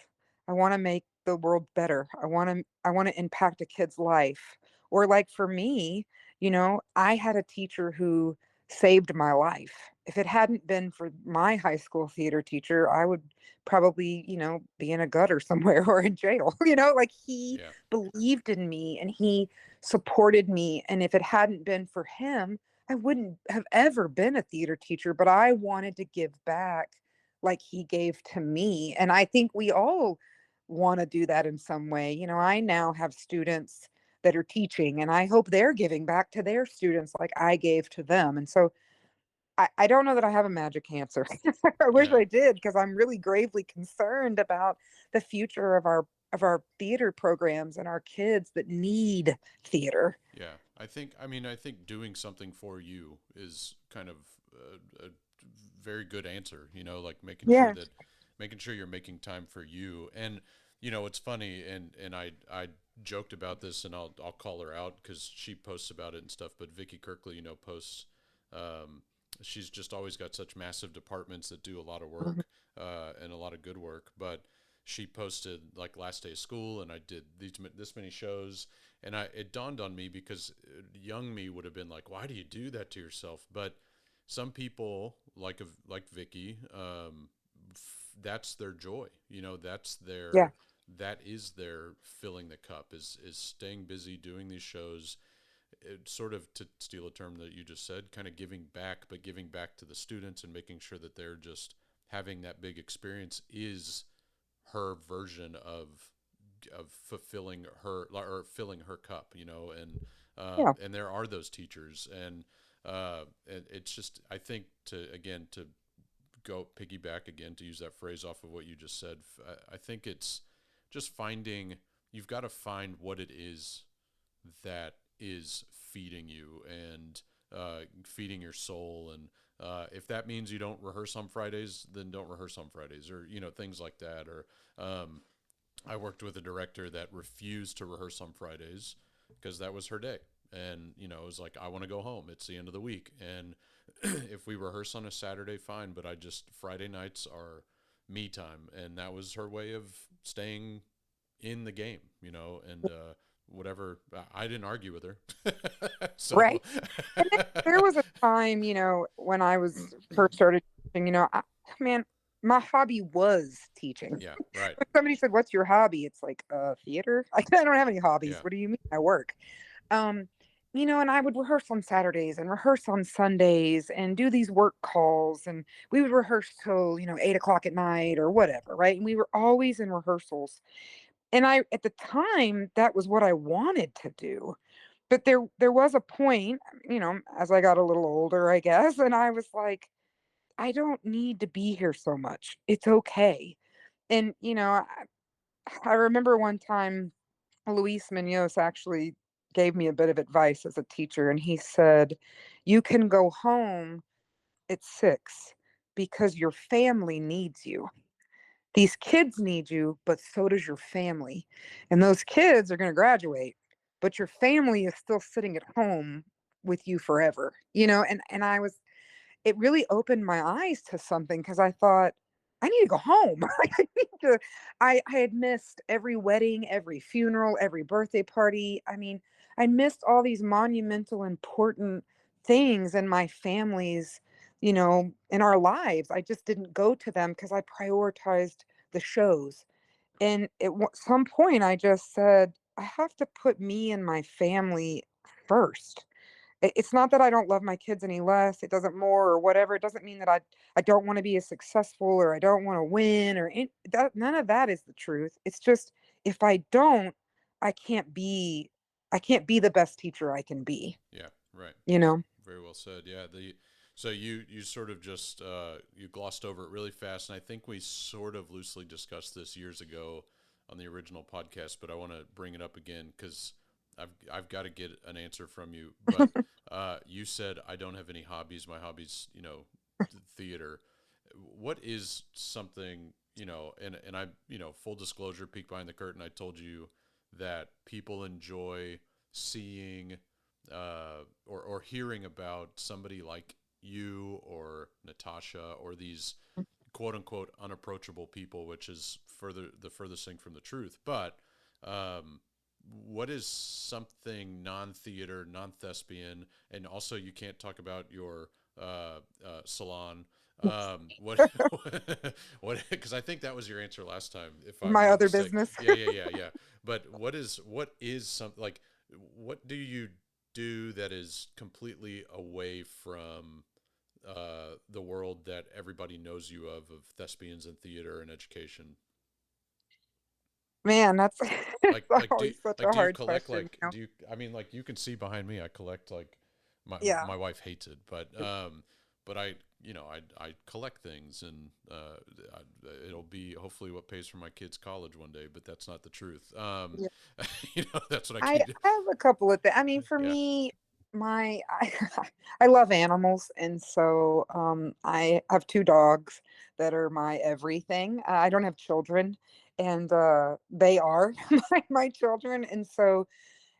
I want to make the world better. I want to impact a kid's life. Or like for me, I had a teacher who saved my life. If it hadn't been for my high school theater teacher, I would probably, be in a gutter somewhere or in jail. Like he Yeah. believed in me and he supported me. And if it hadn't been for him, I wouldn't have ever been a theater teacher, but I wanted to give back like he gave to me. And I think we all want to do that in some way. I now have students that are teaching, and I hope they're giving back to their students like I gave to them. And so I don't know that I have a magic answer. I wish Yeah. I did, because I'm really gravely concerned about the future of our theater programs and our kids that need theater. Yeah. I think doing something for you is kind of a very good answer, like Yeah. making sure you're making time for you. And, it's funny. And I joked about this, and I'll call her out cause she posts about it and stuff. But Vicky Kirkley, posts, she's just always got such massive departments that do a lot of Mhm. work, and a lot of good work. But she posted like last day of school, and I did this many shows, and it dawned on me because young me would have been like, why do you do that to yourself? But some people like Vicky, that's their joy. Yeah. That is their filling the cup is staying busy doing these shows. It sort of, to steal a term that you just said, kind of giving back, but giving back to the students and making sure that they're just having that big experience is her version of fulfilling her, or filling her cup, Yeah. and there are those teachers, and it's just, I think, to go piggyback again, to use that phrase off of what you just said, I think it's just finding, you've got to find what it is that is feeding you, and feeding your soul. And if that means you don't rehearse on Fridays, then don't rehearse on Fridays, or things like that. Or I worked with a director that refused to rehearse on Fridays because that was her day. And, it was like, I want to go home. It's the end of the week. And if we rehearse on a Saturday, fine. But Friday nights are me time. And that was her way of staying in the game, and whatever. I didn't argue with her. So, Right. And there was a time, when I was first started teaching, man, my hobby was teaching. yeah, right. When somebody said, "What's your hobby?" It's like, theater. Like, I don't have any hobbies. Yeah, What do you mean? I work. Um, and I would rehearse on Saturdays and rehearse on Sundays and do these work calls, and we would rehearse till 8 o'clock at night or whatever, right? And we were always in rehearsals. And at the time, that was what I wanted to do. But there was a point, as I got a little older, I guess, and I was like, I don't need to be here so much. It's okay. And I remember one time Luis Munoz actually gave me a bit of advice as a teacher, and he said, "You can go home at 6 because your family needs you. These kids need you, but so does your family. And those kids are going to graduate, but your family is still sitting at home with you forever." And it really opened my eyes to something, because I thought, I need to go home. Like, I had missed every wedding, every funeral, every birthday party. I mean, I missed all these monumental, important things in my family's, in our lives. I just didn't go to them because I prioritized the shows. And some point, I just said, I have to put me and my family first. It's not that I don't love my kids any less. It doesn't more or whatever. It doesn't mean that I don't want to be as successful, or I don't want to win, or that. None of that is the truth. It's just, if I don't, I can't be I can't be the best teacher I can be, yeah, right. you know? Very well said. Yeah. So you sort of just, you glossed over it really fast. And I think we sort of loosely discussed this years ago on the original podcast, but I want to bring it up again because I've got to get an answer from you. But you said, I don't have any hobbies. My hobbies, theater. What is something, and I, full disclosure, peek behind the curtain, I told you that people enjoy seeing, or hearing about somebody like you or Natasha, or these quote unquote unapproachable people, which is the furthest thing from the truth. But what is something non-theater, non-thespian, and also you can't talk about your salon. What what? Because I think that was your answer last time, if I'm My not other mistaken. business. Yeah. But what is something like? What do you do that is completely away from the world that everybody knows you of thespians and theater and education? Man, that's Like that's like do always such like a do you hard collect question, like do you I mean like you can see behind me I collect like Yeah. my wife hates it, but I I collect things, and it'll be hopefully what pays for my kids college one day, but that's not the truth. Yeah. That's what I I keep. I have a couple of things. I mean, for Yeah. me, my I love animals, and so I have two dogs that are my everything. I don't have children, and they are my children, and so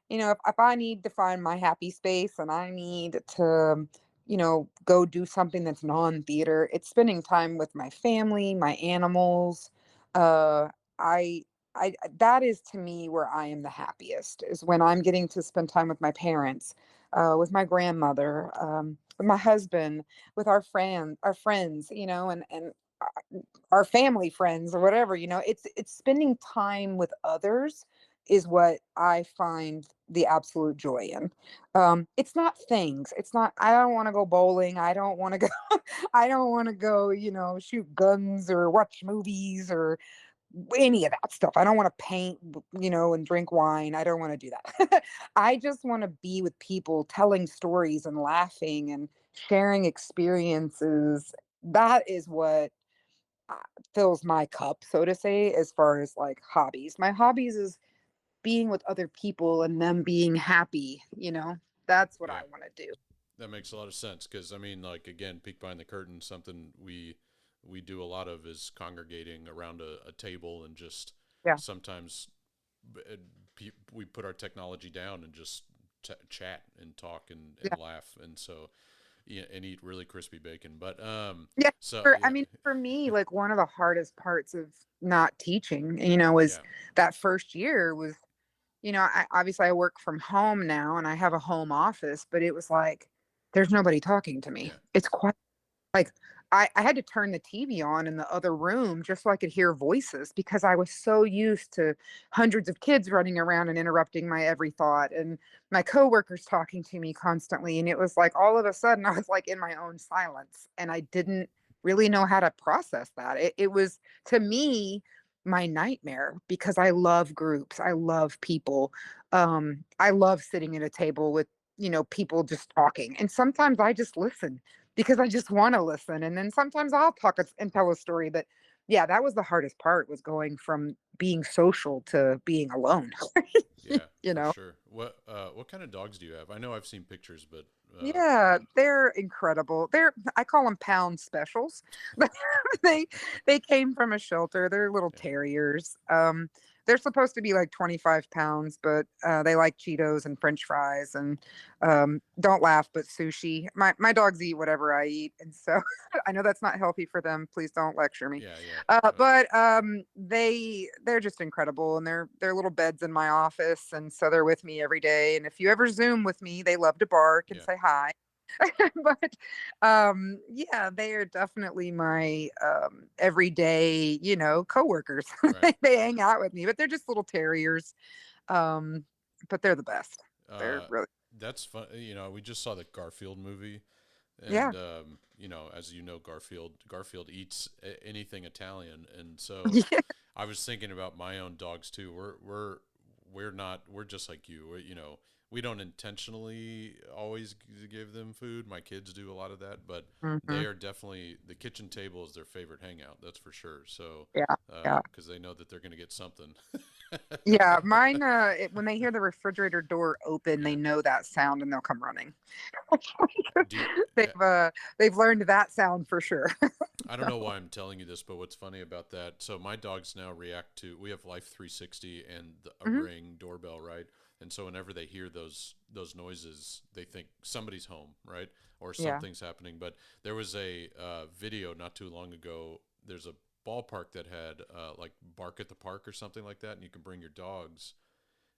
if I need to find my happy space and I need to, go do something that's non-theater, it's spending time with my family, my animals. Uh, I, that is to me where I am the happiest is when I'm getting to spend time with my parents, with my grandmother, with my husband, with our friends, and our family friends or whatever. It's spending time with others is what I find the absolute joy in. It's not things. It's not, I don't want to go bowling. I don't want to go, I don't want to go, shoot guns or watch movies or any of that stuff. I don't want to paint, and drink wine. I don't want to do that. I just want to be with people telling stories and laughing and sharing experiences. That is what uh, fills my cup, so to say, as far as like hobbies. My hobbies is being with other people and them being happy. That's what I Yeah, want to do. that makes a lot of sense, because I mean, like, again, peek behind the curtain, something we do a lot of is congregating around a table, and just Yeah. sometimes uh, we put our technology down and just chat and talk and Yeah. laugh, and so yeah, and eat really crispy bacon. But Yeah. so I yeah, mean, for me, like one of the hardest parts of not teaching, is yeah, that first year was, obviously I work from home now and I have a home office, but it was like, there's nobody talking to me. yeah, It's quiet. Like I had to turn the TV on in the other room just so I could hear voices because I was so used to hundreds of kids running around and interrupting my every thought and my coworkers talking to me constantly. And it was like all of a sudden I was like in my own silence and I didn't really know how to process that. It was to me my nightmare because I love groups. I love people. I love sitting at a table with, people just talking. And sometimes I just listen because I just want to listen. And then sometimes I'll talk and tell a story. But yeah, that was the hardest part was going from being social to being alone. yeah, you for know? sure. What kind of dogs do you have? I know I've seen pictures, but Yeah, they're incredible. I call them pound specials. They they came from a shelter. They're little yeah, terriers. They're supposed to be like 25 pounds, but they like Cheetos and French fries and don't laugh, but sushi. My dogs eat whatever I eat, and so I know that's not healthy for them. Please don't lecture me. yeah. But they're just incredible, and they're little beds in my office, and so they're with me every day. And if you ever Zoom with me, they love to bark and Yeah, say hi. But yeah, they are definitely my everyday, coworkers. right. They hang out with me, but they're just little terriers. Um, but they're the best. They're Uh, really that's fun. We just saw the Garfield movie, yeah. and as you know, Garfield eats anything Italian, and so Yeah. I was thinking about my own dogs too. We're not we're just like you. We don't intentionally always give them food. My kids do a lot of that, but they Mhm. are definitely, the kitchen table is their favorite hangout. That's for sure. So Yeah. Yeah. because they know that they're going to get something. Yeah, mine, when they hear the refrigerator door open, they Yeah. know that sound and they'll come running. Do you, They've learned that sound for sure. I don't So, know why I'm telling you this, but what's funny about that? So my dogs now react to. We have Life 360 and a mhm. Ring doorbell, right? And so whenever they hear those noises, they think somebody's home, right, or Yeah. something's happening. But there was a video not too long ago. There's a ballpark that had like Bark at the Park or something like that, and you can bring your dogs,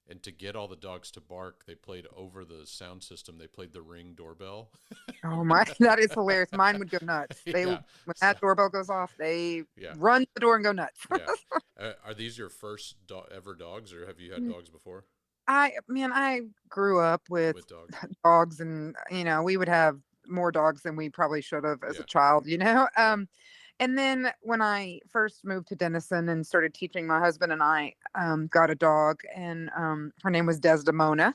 and to get all the dogs to bark, they played over the sound system. They played the Ring doorbell. Oh my, that is hilarious. Mine would go nuts. Yeah. When So, that doorbell goes off, they yeah. run to the door and go nuts. Yeah. Are these your first ever dogs, or have you had dogs before I grew up with with dogs? dogs, and we would have more dogs than we probably should have as Yeah. a child. Yeah. And then when I first moved to Denison and started teaching, my husband and I got a dog, and her name was Desdemona,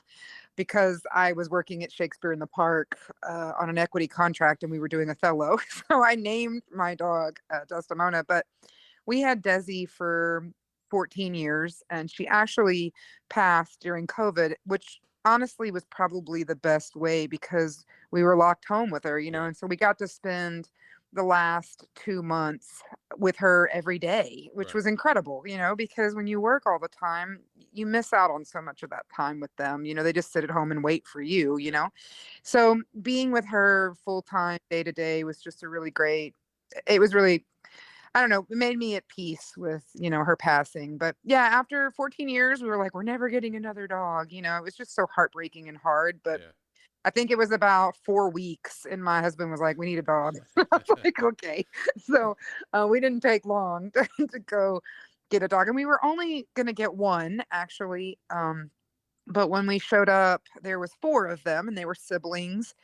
because I was working at Shakespeare in the Park on an equity contract, and we were doing Othello. So I named my dog Desdemona. But we had Desi for 14 years, and she actually passed during COVID, which honestly was probably the best way, because we were locked home with her, Yeah. and so we got to spend the last 2 months with her every day, which Right. was incredible, because when you work all the time, you miss out on so much of that time with them. They just sit at home and wait for you, Yeah. So being with her full time, day to day, was just a really great, it was really, I don't know, it made me at peace with, her passing. But yeah, after 14 years, we were like, we're never getting another dog. It was just so heartbreaking and hard. But Yeah. I think it was about 4 weeks, and my husband was like, we need a dog. I was like, okay. So we didn't take long to go get a dog. And we were only going to get one, actually. But when we showed up, there was four of them, and they were siblings,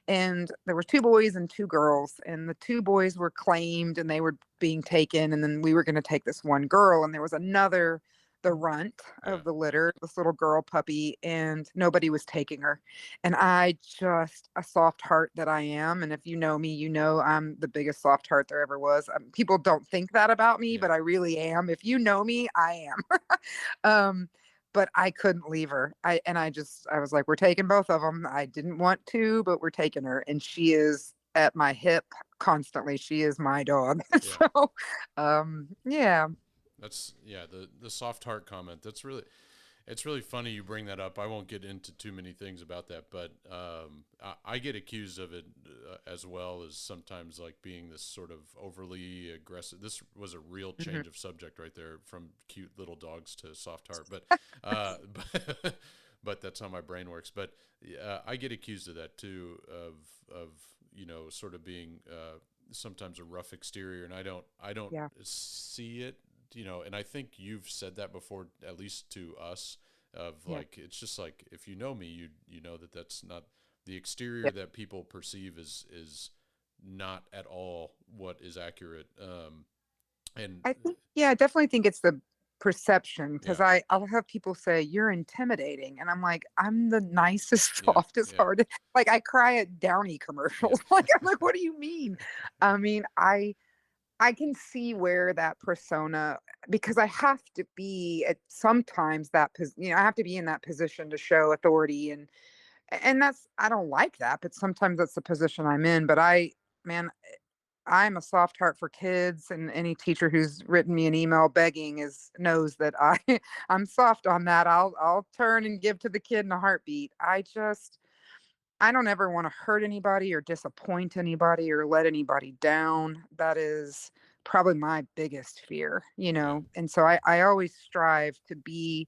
and there were two boys and two girls, and the two boys were claimed and they were being taken, and then we were going to take this one girl, and there was another, the runt Yeah. of the litter, this little girl puppy, and nobody was taking her. And I just, a soft heart that I am, and if you know me, I'm the biggest soft heart there ever was. People don't think that about me, Yeah. but I really am. If you know me, I am. But I couldn't leave her. I was like, we're taking both of them. I didn't want to, but we're taking her. And she is at my hip constantly. She is my dog. Yeah. So, yeah. That's the soft heart comment. It's really funny you bring that up. I won't get into too many things about that, but I get accused of it as well, as sometimes like being this sort of overly aggressive. This was a real change of subject right there, from cute little dogs to soft heart. But that's how my brain works. But I get accused of that too, of sort of being sometimes a rough exterior, and I don't Yeah. see it. And I think you've said that before, at least to us, of Yeah. like, it's just like, if you know me, you know that that's not the exterior Yeah. that people perceive is not at all what is accurate. And I definitely think it's the perception, because yeah, I'll have people say you're intimidating, and I'm like, I'm the nicest, yeah, softest yeah, hearted. Like, I cry at Downy commercials. yeah, Like, I'm like, what do you mean? I mean, I can see where that persona, because I have to be at sometimes I have to be in that position to show authority, and that's, I don't like that, but sometimes that's the position I'm in. But man, I'm a soft heart for kids, and any teacher who's written me an email begging knows that I'm soft on that. I'll turn and give to the kid in a heartbeat. I don't ever want to hurt anybody or disappoint anybody or let anybody down. That is probably my biggest fear, yeah, And so I always strive to be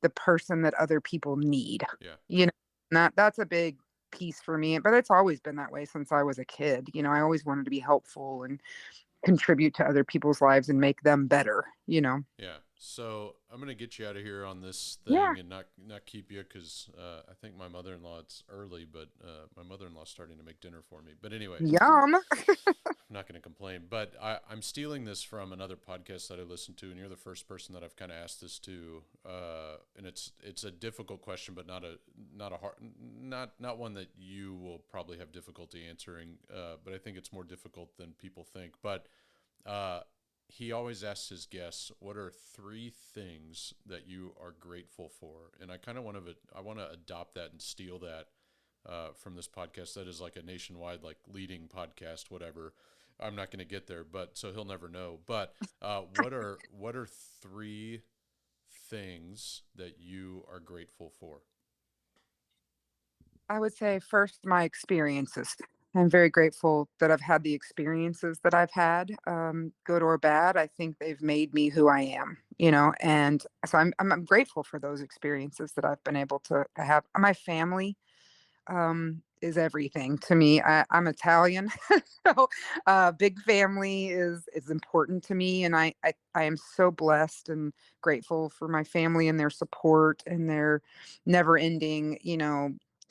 the person that other people need, yeah, you know. And that's a big piece for me, but it's always been that way since I was a kid. I always wanted to be helpful and contribute to other people's lives and make them better. yeah. So I'm gonna get you out of here on this Yeah. thing and not keep you, because I think my mother-in-law, it's early, but my mother-in-law's starting to make dinner for me. But anyway, Yum. I'm not going to complain, but I'm stealing this from another podcast that I listened to, and you're the first person that I've kind of asked this to. And it's a difficult question, but not a hard, not one that you will probably have difficulty answering. But I think it's more difficult than people think. But he always asks his guests, "What are 3 things that you are grateful for?" And I kind of want to adopt that and steal that from this podcast that is like a nationwide, like, leading podcast, whatever. I'm not going to get there, but so he'll never know. But what are 3 things that you are grateful for? I would say first, my experiences. I'm very grateful that I've had the experiences that I've had, good or bad. I think they've made me who I am. and so I'm grateful for those experiences that I've been able to have. My family is everything to me. I'm Italian, so big family is important to me, and I am so blessed and grateful for my family and their support and their never ending.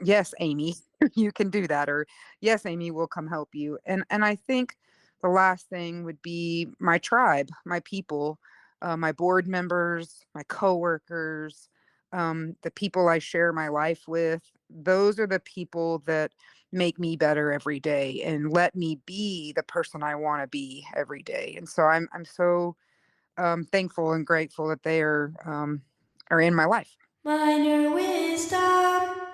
Yes, Amy, you can do that, or yes, Amy, will come help you. And I think the last thing would be my tribe, my people, my board members, my coworkers, the people I share my life with. Those are the people that make me better every day and let me be the person I want to be every day. And so I'm so thankful and grateful that they are in my life. Minor wisdom.